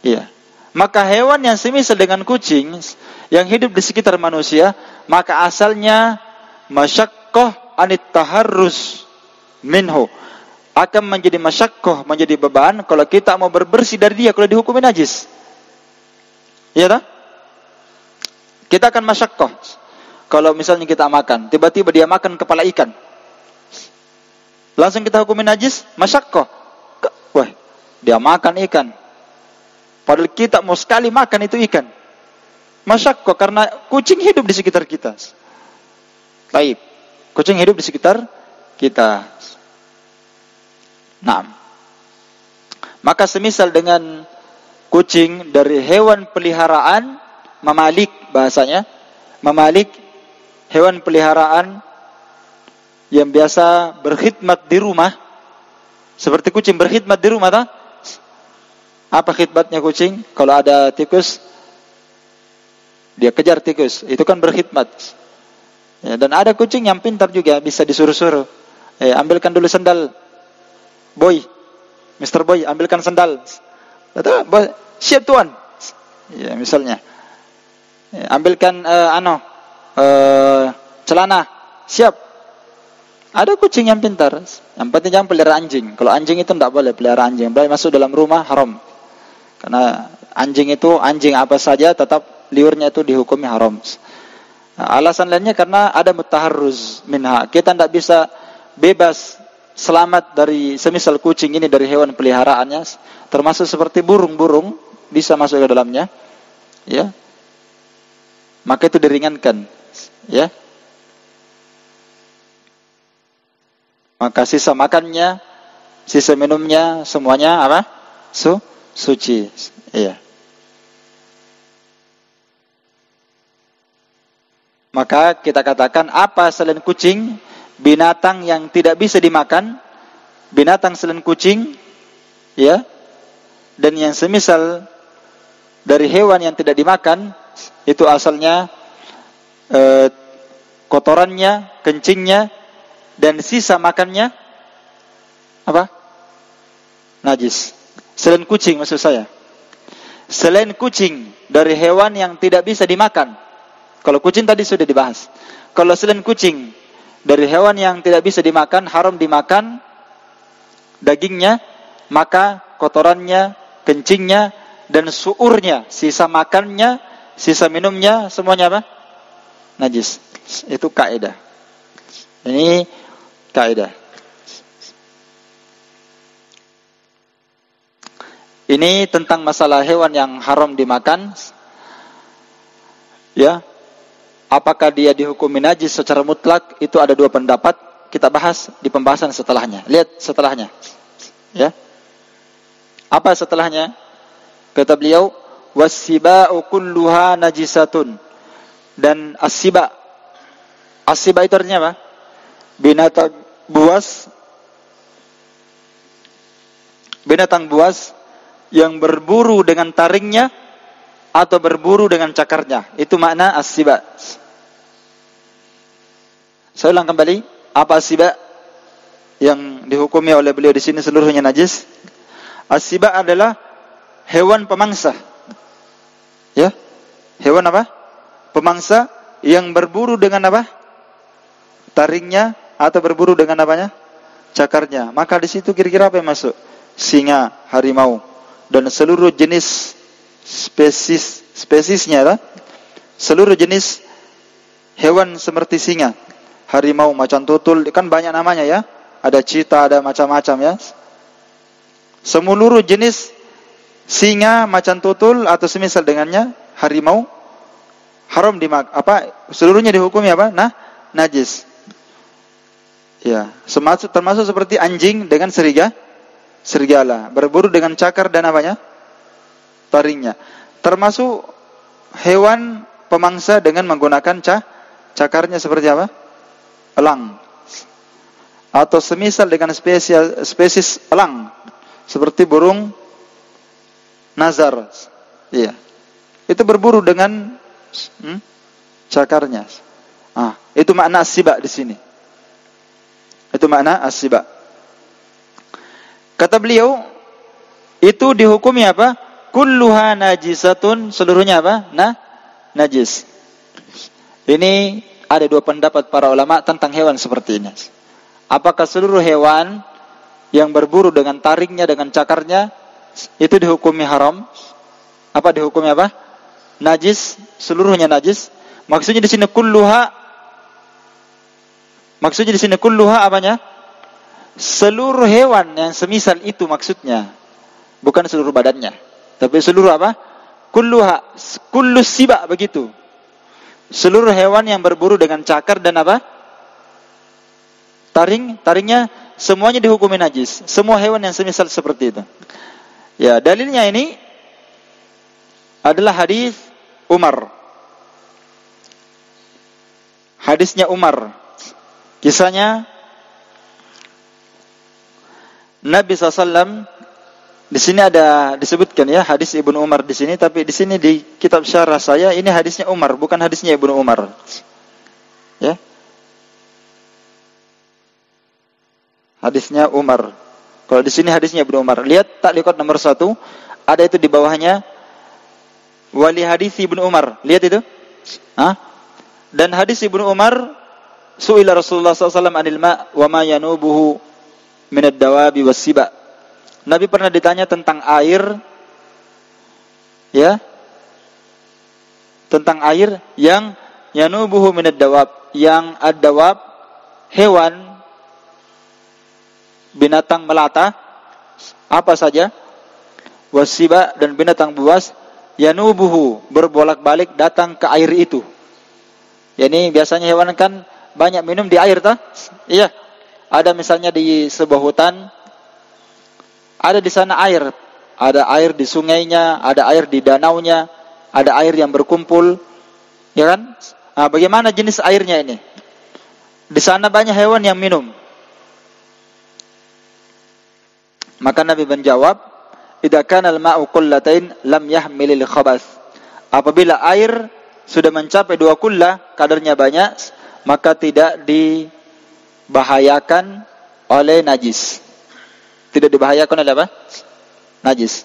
Ya. Maka hewan yang semisal dengan kucing yang hidup di sekitar manusia, maka asalnya masyaqqah anit taharruz minhu, akan menjadi masyaqqah, menjadi beban kalau kita mau berbersih dari dia kalau dihukumi najis. Iya tak? Kita akan masyaqqah. Kalau misalnya kita makan, tiba-tiba dia makan kepala ikan, langsung kita hukumi najis, masyaqqah. Wah, dia makan ikan. Padahal kita mau sekali makan itu ikan. Masyaqqah karena kucing hidup di sekitar kita. Baik. Kucing hidup di sekitar kita. Nah, maka semisal dengan kucing dari hewan peliharaan, mamalik bahasanya, mamalik hewan peliharaan yang biasa berkhidmat di rumah, seperti kucing berkhidmat di rumah, tak? Apa khidmatnya kucing? Kalau ada tikus, dia kejar tikus, itu kan berkhidmat. Ya, dan ada kucing yang pintar juga, bisa disuruh-suruh. Ambilkan dulu sendal, boy, Mr. Boy, ambilkan sendal. Siap tuan. Ya, misalnya. Ya, ambilkan celana. Siap. Ada kucing yang pintar. Yang penting jangan pelihara anjing. Kalau anjing itu tidak boleh pelihara anjing. Boleh masuk dalam rumah, haram. Karena anjing itu, anjing apa saja tetap liurnya itu dihukumi haram. Nah, alasan lainnya karena ada mutaharruz minha. Kita tidak bisa bebas selamat dari semisal kucing ini dari hewan peliharaannya, termasuk seperti burung-burung bisa masuk ke dalamnya, ya. Maka itu diringankan, ya. Maka sisa makannya, sisa minumnya semuanya apa? Suci, iya. Maka kita katakan apa selain kucing, binatang yang tidak bisa dimakan, binatang selain kucing, ya, dan yang semisal dari hewan yang tidak dimakan, itu asalnya kotorannya, kencingnya, dan sisa makannya apa? Najis. Selain kucing maksud saya. Selain kucing dari hewan yang tidak bisa dimakan. Kalau kucing tadi sudah dibahas. Kalau selain kucing dari hewan yang tidak bisa dimakan, haram dimakan dagingnya, maka kotorannya, kencingnya, dan suurnya, sisa makannya, sisa minumnya, semuanya apa? Najis. Itu kaidah. Ini kaidah. Ini tentang masalah hewan yang haram dimakan. Ya. Apakah dia dihukumi najis secara mutlak? Itu ada dua pendapat. Kita bahas di pembahasan setelahnya. Lihat setelahnya. Ya. Apa setelahnya? Kata beliau, "Was-siba'u kulluha najisatun." Dan as-siba. As-siba itu artinya apa? Binatang buas. Binatang buas yang berburu dengan taringnya atau berburu dengan cakarnya. Itu makna as-siba. Saya ulang kembali, apa as-siba yang dihukumi oleh beliau di sini seluruhnya najis? As-siba adalah hewan pemangsa. Ya. Hewan apa? Pemangsa yang berburu dengan apa? Taringnya atau berburu dengan apanya? Cakarnya. Maka di situ kira-kira apa yang masuk? Singa, harimau, dan seluruh jenis spesiesnya lah. Seluruh jenis hewan seperti singa, harimau, macan tutul, kan banyak namanya ya. Ada cheetah, ada macam-macam ya. Seluruh jenis singa, macan tutul atau semisal dengannya, harimau haram seluruhnya dihukumi apa? Najis. Ya, termasuk seperti anjing dengan serigala, berburu dengan cakar dan apanya? Taringnya. Termasuk hewan pemangsa dengan menggunakan cakarnya seperti apa? Elang. Atau semisal dengan spesies elang seperti burung nazar. Iya. Itu berburu dengan cakarnya. Itu makna as-siba di sini. Itu makna as-siba. Kata beliau, itu dihukumi apa? Kulluha najisatun, seluruhnya apa? Najis. Ini ada dua pendapat para ulama tentang hewan seperti ini. Apakah seluruh hewan yang berburu dengan taringnya, dengan cakarnya, itu dihukumi haram? Apa dihukumi apa? Najis, seluruhnya najis. Maksudnya di sini kulluha apanya? Seluruh hewan yang semisal itu maksudnya. Bukan seluruh badannya, tapi seluruh apa? Kullu siba, begitu. Seluruh hewan yang berburu dengan cakar dan apa? Taringnya semuanya dihukumi najis. Semua hewan yang semisal seperti itu. Ya, dalilnya ini adalah hadis Umar. Hadisnya Umar. Kisahnya Nabi SAW, di sini ada disebutkan ya hadis Ibnu Umar di sini, tapi di sini di kitab syarah saya ini hadisnya Umar, bukan hadisnya Ibnu Umar. Ya. Hadisnya Umar. Kalau di sini hadisnya Ibnu Umar. Lihat takliqat nomor 1, ada itu di bawahnya wali hadis Ibnu Umar. Lihat itu. Dan hadis Ibnu Umar, su'ila Rasulullah SAW anil ma' wa ma yanubuhu minad dawabi was-siba. Nabi pernah ditanya tentang air, ya, tentang air yang yanubuhu minad dawab, yang ad-dawab, hewan, binatang melata, apa saja, was-siba, dan binatang buas, yanubuhu, berbolak-balik datang ke air itu. Yani biasanya hewan kan banyak minum di air, toh? Iya. Ada misalnya di sebuah hutan, ada di sana air. Ada air di sungainya, ada air di danaunya, ada air yang berkumpul. Ya kan? Bagaimana jenis airnya ini? Di sana banyak hewan yang minum. Maka Nabi menjawab, "Idza kana al-ma'u qullatain lam yahmilil khabath." Apabila air sudah mencapai 2 kullah, kadarnya banyak, maka tidak dibahayakan oleh najis. Tidak dibahayakan oleh apa? Najis.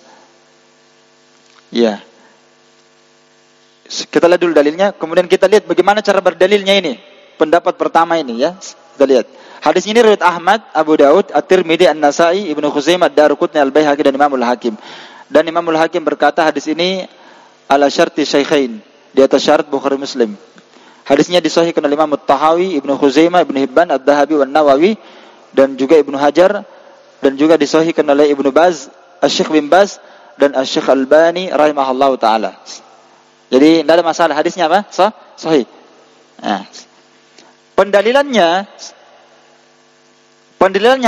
Ya. Kita lihat dulu dalilnya, kemudian kita lihat bagaimana cara berdalilnya ini. Pendapat pertama ini ya. Kita lihat. Hadis ini riwayat Ahmad, Abu Daud, At-Tirmidzi, An-Nasa'i, Ibnu Khuzaimah, Ad-Darqutni, Al-Baihaqi dan Imamul Hakim. Dan Imamul Hakim berkata hadis ini ala syarti syaikhain, di atas syarat Bukhari Muslim. Hadisnya disahihkan oleh Imam At-Tahawi, Ibnu Khuzaimah, Ibnu Hibban, Ad-Dhahabi, Wan Nawawi, dan juga Ibnu Hajar, dan juga disahihkan oleh Ibnu Baz, Asy-Syaikh bin Baz, dan Asy-Syaikh Albani rahimahullahu taala. Jadi tidak ada masalah, hadisnya apa? Sahih. Pendalilannya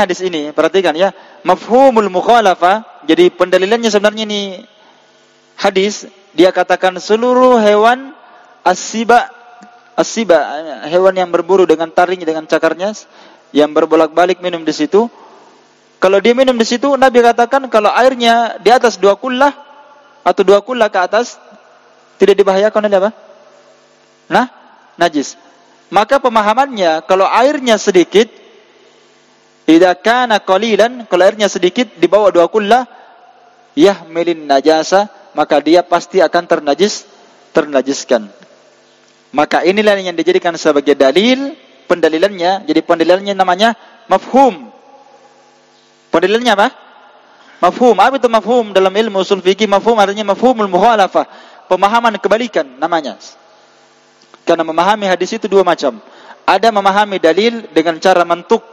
hadis ini, perhatikan ya, mafhumul mukhalafah. Jadi pendalilannya sebenarnya ini hadis, dia katakan seluruh hewan as-siba, hewan yang berburu dengan taring, dengan cakarnya, yang berbolak-balik minum di situ. Kalau dia minum di situ, Nabi katakan kalau airnya di atas 2 kullah atau 2 kullah ke atas, tidak dibahayakan oleh apa? Najis. Maka pemahamannya, kalau airnya sedikit, idza kana qalilan, kalau airnya sedikit di bawah 2 kullah, yahmilin najasa, maka dia pasti akan ternajiskan. Maka inilah yang dijadikan sebagai dalil, pendalilannya. Jadi pendalilannya namanya mafhum. Pendalilannya apa? Mafhum. Apa itu mafhum dalam ilmu usul fikih? Mafhum artinya mafhumul mukhalafah, pemahaman kebalikan namanya. Karena memahami hadis itu 2 macam. Ada memahami dalil dengan cara mantuk.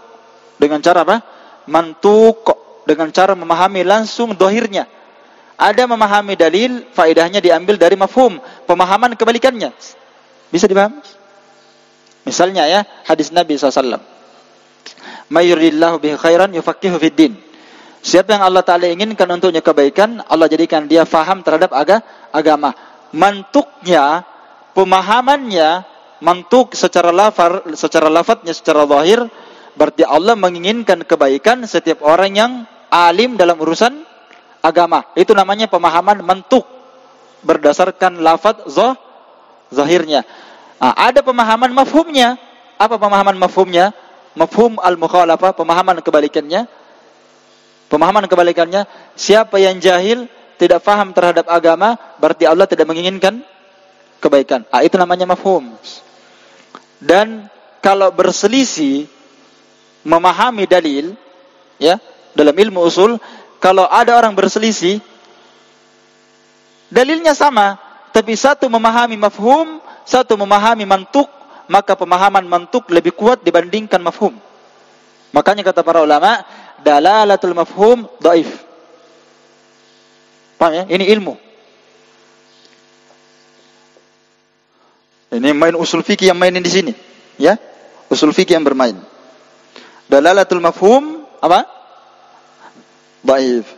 Dengan cara apa? Mantuk. Dengan cara memahami langsung dohirnya. Ada memahami dalil, faedahnya diambil dari mafhum. Pemahaman kebalikannya. Bisa dipahami? Misalnya ya, hadis Nabi SAW. May yuridillahu bihi khairan yufaqihu fid din. Siapa yang Allah Ta'ala inginkan untuknya kebaikan, Allah jadikan dia faham terhadap agama. Mantuknya, pemahamannya, mantuk secara lafadznya, secara zahir, berarti Allah menginginkan kebaikan setiap orang yang alim dalam urusan agama. Itu namanya pemahaman mantuk berdasarkan lafadz zahirnya. Ada pemahaman mafhumnya. Apa pemahaman mafhumnya? Mafhum al-mukhalafah, pemahaman kebalikannya. Pemahaman kebalikannya, siapa yang jahil, tidak faham terhadap agama, berarti Allah tidak menginginkan kebaikan. Itu namanya mafhum. Dan kalau berselisih memahami dalil, ya, dalam ilmu usul, kalau ada orang berselisih, dalilnya sama, tapi satu memahami mafhum, satu memahami mantuk, maka pemahaman mantuk lebih kuat dibandingkan mafhum. Makanya kata para ulama, dalalatul mafhum dhaif. Paham ya? Ini ilmu. Ini main usul fikih yang mainin di sini, ya. Usul fikih yang bermain. Dalalatul mafhum apa? Dhaif.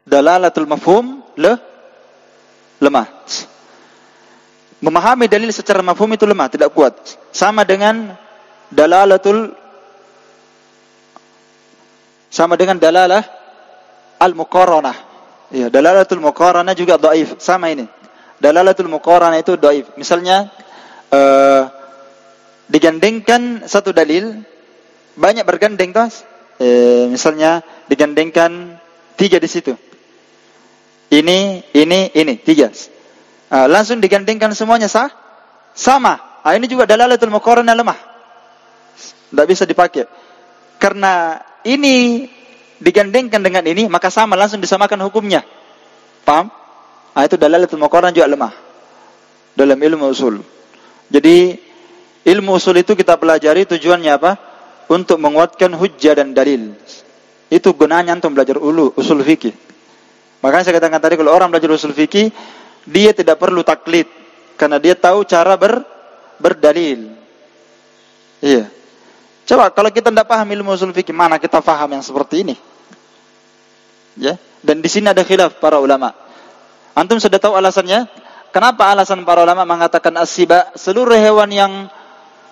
Dalalatul mafhum lemah. Memahami dalil secara mafhum itu lemah, tidak kuat. Sama dengan dalalah al-muqaranah. Ya, dalalatul muqaranah juga dhaif, sama ini. Dalalatul muqaranah itu dhaif. Misalnya digandengkan satu dalil, banyak bergandeng toh. Misalnya digandengkan 3 di situ. Ini, 3. Langsung digandengkan semuanya sama. Ini juga dalalatul muqaranah lemah. Tidak bisa dipakai. Karena ini digandengkan dengan ini, maka sama, langsung disamakan hukumnya. Paham? Itu dalalatul muqaranah juga lemah dalam ilmu usul. Jadi ilmu usul itu kita pelajari tujuannya apa? Untuk menguatkan hujjah dan dalil. Itu gunanya untuk belajar usul fikih. Makanya saya katakan tadi, kalau orang belajar usul fikih, dia tidak perlu taklid, karena dia tahu cara berdalil. Iya. Coba kalau kita tidak paham ilmu usul fikih, mana kita paham yang seperti ini? Ya. Dan di sini ada khilaf para ulama. Antum sudah tahu alasannya? Kenapa alasan para ulama mengatakan as-siba, seluruh hewan yang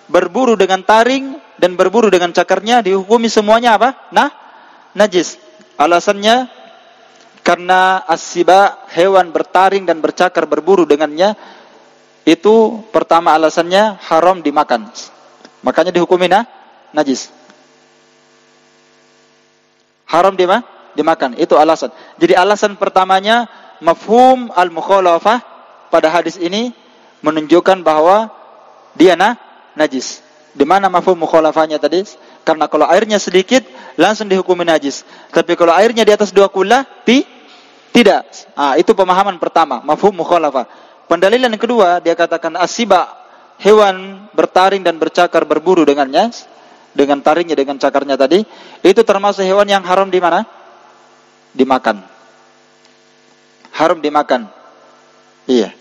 berburu dengan taring dan berburu dengan cakarnya dihukumi semuanya apa? Najis. Alasannya karena as-siba, hewan bertaring dan bercakar berburu dengannya, itu pertama alasannya haram dimakan. Makanya dihukumi najis. Haram dimakan. Itu alasan. Jadi alasan pertamanya mafhum al-mukhalafah pada hadis ini menunjukkan bahwa dia najis. Di mana mafhum mukhalafahnya tadi? Karena kalau airnya sedikit langsung dihukumi najis. Tapi kalau airnya di atas 2 kula, tidak. Itu pemahaman pertama, mafhum mukhalafah. Pendalilan yang kedua, dia katakan as-siba, hewan bertaring dan bercakar berburu dengannya, dengan taringnya, dengan cakarnya tadi, itu termasuk hewan yang haram di mana? Dimakan. Haram dimakan. Iya.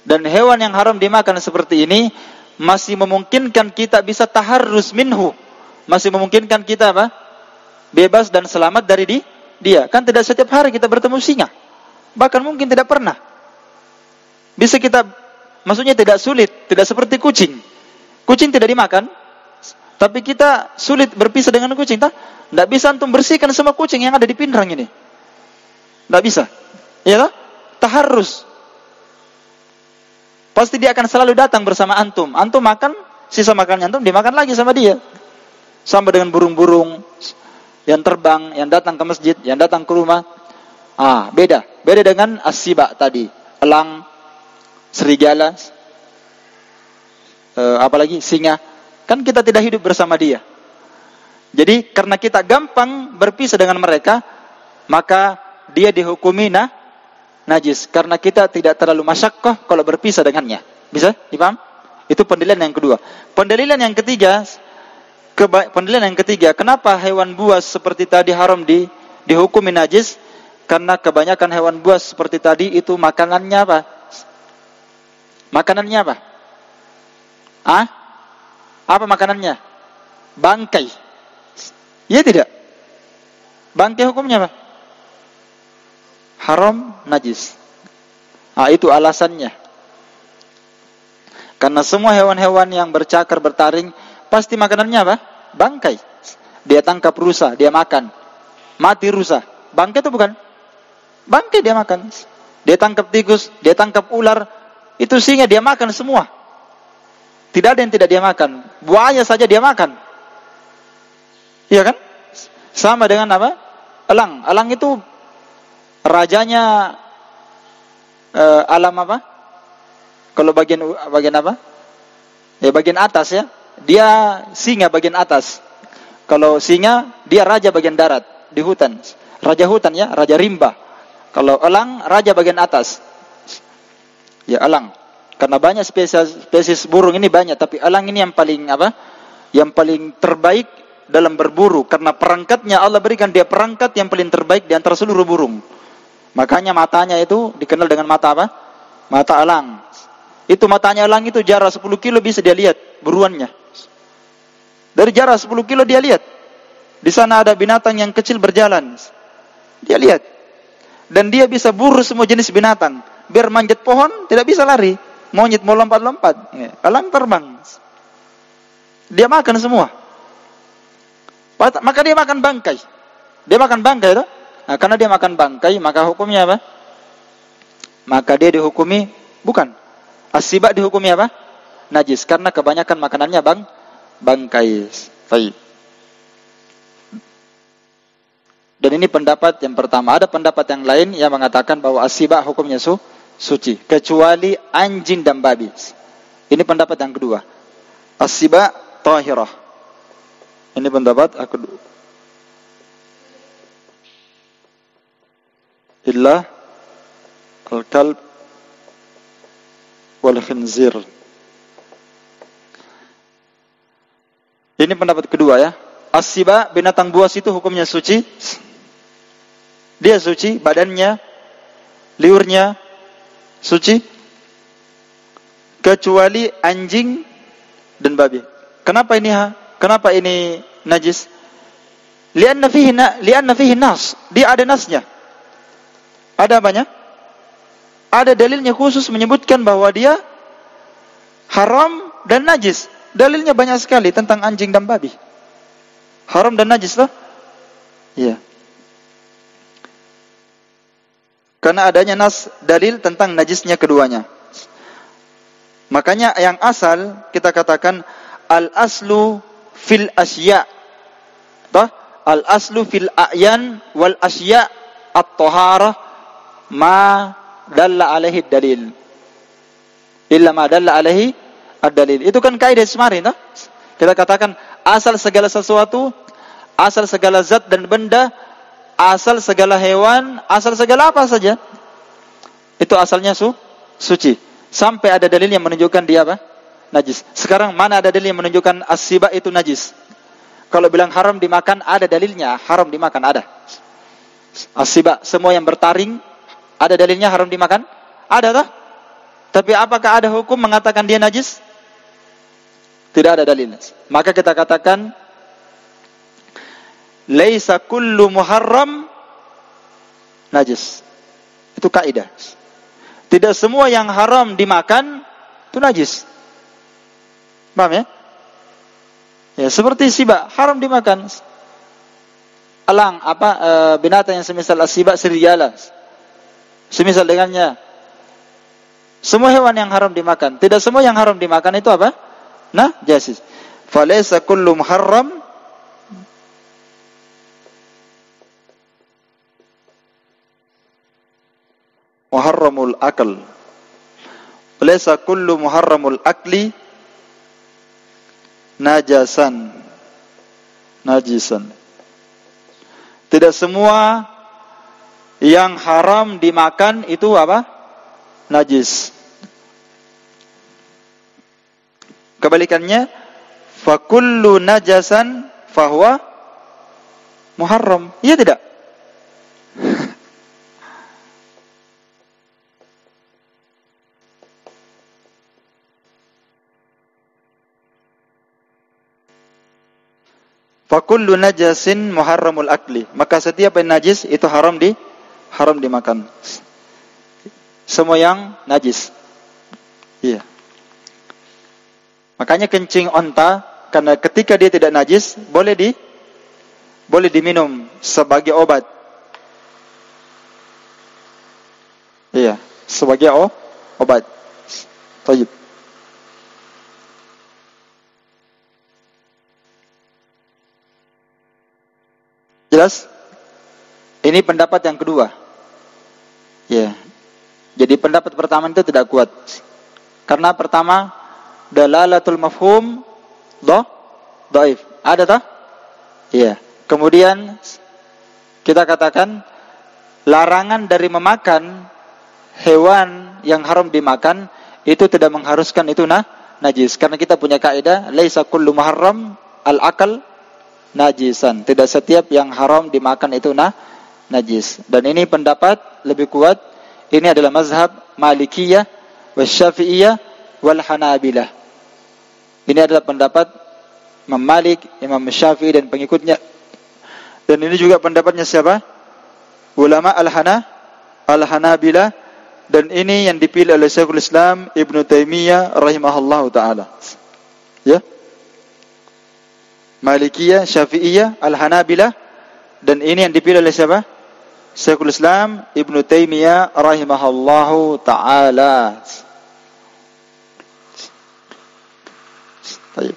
Dan hewan yang haram dimakan seperti ini masih memungkinkan kita bisa taharruz minhu. Masih memungkinkan kita apa? Bebas dan selamat dari dia. Kan tidak setiap hari kita bertemu singa. Bahkan mungkin tidak pernah. Bisa kita, maksudnya tidak sulit, tidak seperti kucing. Kucing tidak dimakan, tapi kita sulit berpisah dengan kucing. Tidak bisa antum bersihkan semua kucing yang ada di Pindrang ini. Tidak bisa. Ya, taharruz. Pasti dia akan selalu datang bersama antum. Antum makan, sisa makannya antum dimakan lagi sama dia. Sama dengan burung-burung yang terbang, yang datang ke masjid, yang datang ke rumah. Beda dengan as-siba tadi, elang, serigala. apalagi singa, kan kita tidak hidup bersama dia. Jadi karena kita gampang berpisah dengan mereka, maka dia dihukumi najis karena kita tidak terlalu masyaqqah kalau berpisah dengannya. Bisa dipaham? Itu pendalilan yang kedua. Pendalilan yang ketiga, kenapa hewan buas seperti tadi haram dihukumi najis? Karena kebanyakan hewan buas seperti tadi itu makanannya apa? Makanannya apa? Apa makanannya? Bangkai. Iya tidak? Bangkai hukumnya apa? Haram, najis. Itu alasannya. Karena semua hewan-hewan yang bercakar, bertaring, pasti makanannya apa? Bangkai. Dia tangkap rusa, dia makan. Mati rusa. Bangkai itu bukan? Bangkai dia makan. Dia tangkap tikus, dia tangkap ular. Itu singa dia makan semua. Tidak ada yang tidak dia makan. Buaya saja dia makan. Iya kan? Sama dengan apa? Elang. Elang itu rajanya alam apa? Kalau bagian apa? Ya bagian atas ya. Dia singa bagian atas. Kalau singa dia raja bagian darat di hutan. Raja hutan ya, raja rimba. Kalau elang raja bagian atas. Ya elang. Karena banyak spesies burung ini banyak, tapi elang ini yang paling apa? Yang paling terbaik dalam berburu karena perangkatnya Allah berikan dia perangkat yang paling terbaik di antara seluruh burung. Makanya matanya itu dikenal dengan mata apa? Mata elang. Itu matanya elang itu jarak 10 kilo bisa dia lihat buruannya. Dari jarak 10 kilo dia lihat. Di sana ada binatang yang kecil berjalan. Dia lihat. Dan dia bisa buru semua jenis binatang. Biar manjat pohon tidak bisa lari. Monyet mau lompat-lompat. Elang terbang. Dia makan semua. Maka dia makan bangkai. Dia makan bangkai itu. Nah, karena dia makan bangkai, maka hukumnya apa? Maka dia dihukumi bukan. As-siba dihukumi apa? Najis. Karena kebanyakan makanannya bangkai. Baik. Dan ini pendapat yang pertama. Ada pendapat yang lain yang mengatakan bahwa as-siba hukumnya suci. Kecuali anjing dan babi. Ini pendapat yang kedua. As-siba tahirah. Ini pendapat aku. Illa al-kalb wal khinzir. Ini pendapat kedua ya. As-siba binatang buas itu hukumnya suci. Dia suci, badannya, liurnya suci. Kecuali anjing dan babi. Kenapa ini najis? Lianna fihi nas. Dia ada nasnya. Ada apanya? Ada dalilnya khusus menyebutkan bahwa dia haram dan najis. Dalilnya banyak sekali tentang anjing dan babi. Haram dan najis lah. Iya. Karena adanya nas dalil tentang najisnya keduanya. Makanya yang asal kita katakan al-aslu fil asya. Al-aslu fil a'yan wal asya at-taharah ma dalla alaihi dalil. Illa ma dalla alaihi ad-dalil. Itu kan kaidah kemarin, toh? Kita katakan asal segala sesuatu, asal segala zat dan benda, asal segala hewan, asal segala apa saja. Itu asalnya suci. Sampai ada dalil yang menunjukkan dia apa? Najis. Sekarang mana ada dalil yang menunjukkan as-siba itu najis? Kalau bilang haram dimakan, ada dalilnya. Haram dimakan, ada. As-siba, semua yang bertaring, ada dalilnya haram dimakan? Ada tak? Tapi apakah ada hukum mengatakan dia najis? Tidak ada dalil. Maka kita katakan laisa kullu muharram najis. Itu kaidah. Tidak semua yang haram dimakan itu najis. Paham ya? Ya, seperti siba haram dimakan. Elang binatang yang semisal as-siba serigala. Semisal dengannya. Semua hewan yang haram dimakan. Tidak semua yang haram dimakan itu apa? Najis. Falaysa kullu muharram muharramul akal. Falaysa kullu muharramul akli najasan. Najisan. Tidak semua yang haram dimakan itu apa? Najis. Kebalikannya, fakullu najasan fahuwa muharram. Iya tidak? Fakullu najasin muharramul akli. Maka setiap yang najis itu haram dimakan. Semua yang najis. Iya. Makanya kencing onta, karena ketika dia tidak najis, boleh diminum sebagai obat. Iya, sebagai obat. Tayyib. Jelas? Ini pendapat yang kedua. Ya. Jadi pendapat pertama itu tidak kuat. Karena pertama, dalalatul mafhum dhaif. Ada tak? Iya. Kemudian kita katakan larangan dari memakan hewan yang haram dimakan itu tidak mengharuskan itu najis. Karena kita punya kaidah laisa kullu muharram al-akal najisan. Tidak setiap yang haram dimakan itu najis. Dan ini pendapat lebih kuat. Ini adalah mazhab Malikiyah, Syafi'iyah, wal Hanabilah. Ini adalah pendapat Imam Malik, Imam Syafi'i dan pengikutnya. Dan ini juga pendapatnya siapa? Ulama Al-Hanabilah. Dan ini yang dipilih oleh Syekhul Islam Ibnu Taimiyah rahimahullahu taala. Ya. Malikiyah, Syafi'iyah, Al-Hanabilah, dan ini yang dipilih oleh siapa? Syekhul Islam Ibnu Taimiyah rahimahullahu taala. Baik.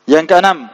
Yang keenam,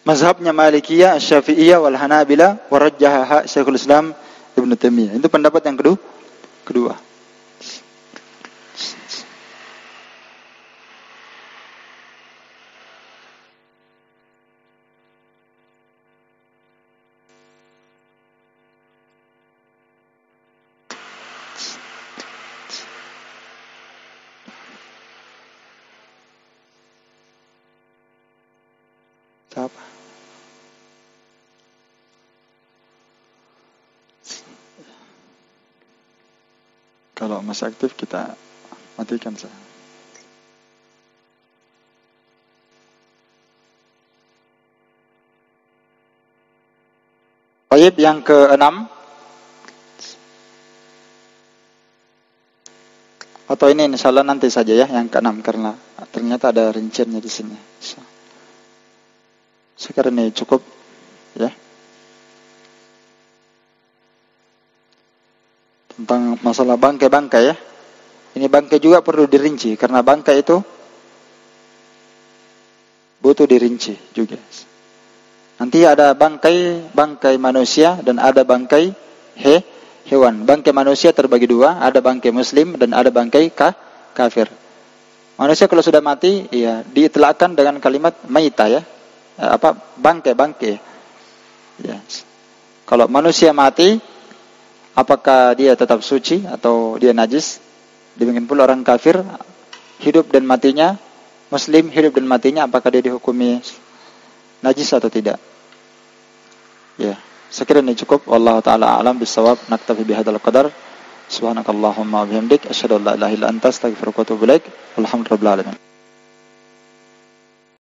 mazhabnya Malikiyah, Syafi'iyah, wal Hanabilah, warajjaha Syekhul Islam Ibnu Taimiyah. Itu pendapat yang kedua. Siapa? Kalau masih aktif kita matikan saja. Baik, yang keenam. Atau ini insyaallah nanti saja ya yang keenam karena ternyata ada rinciannya di sini. Sekarang ini cukup ya. Tentang masalah bangkai-bangkai ya. Ini bangkai juga perlu dirinci karena bangkai itu butuh dirinci juga. Nanti ada bangkai manusia dan ada bangkai hewan. Bangkai manusia terbagi dua, ada bangkai muslim dan ada bangkai kafir. Manusia kalau sudah mati ya diitlakkan dengan kalimat maita ya. Bangkai. Ya. Kalau manusia mati, apakah dia tetap suci atau dia najis? Demikian pula orang kafir, hidup dan matinya, muslim hidup dan matinya, apakah dia dihukumi najis atau tidak? Ya, sekiranya cukup. Wallahu taala a'lam bissawab. Naktafi bihadzal qadar. Subhanakallahumma wa bihamdik asyhadu an la ilaha illa anta astaghfiruka wa atubu ilaik. Alhamdulillahil alamin.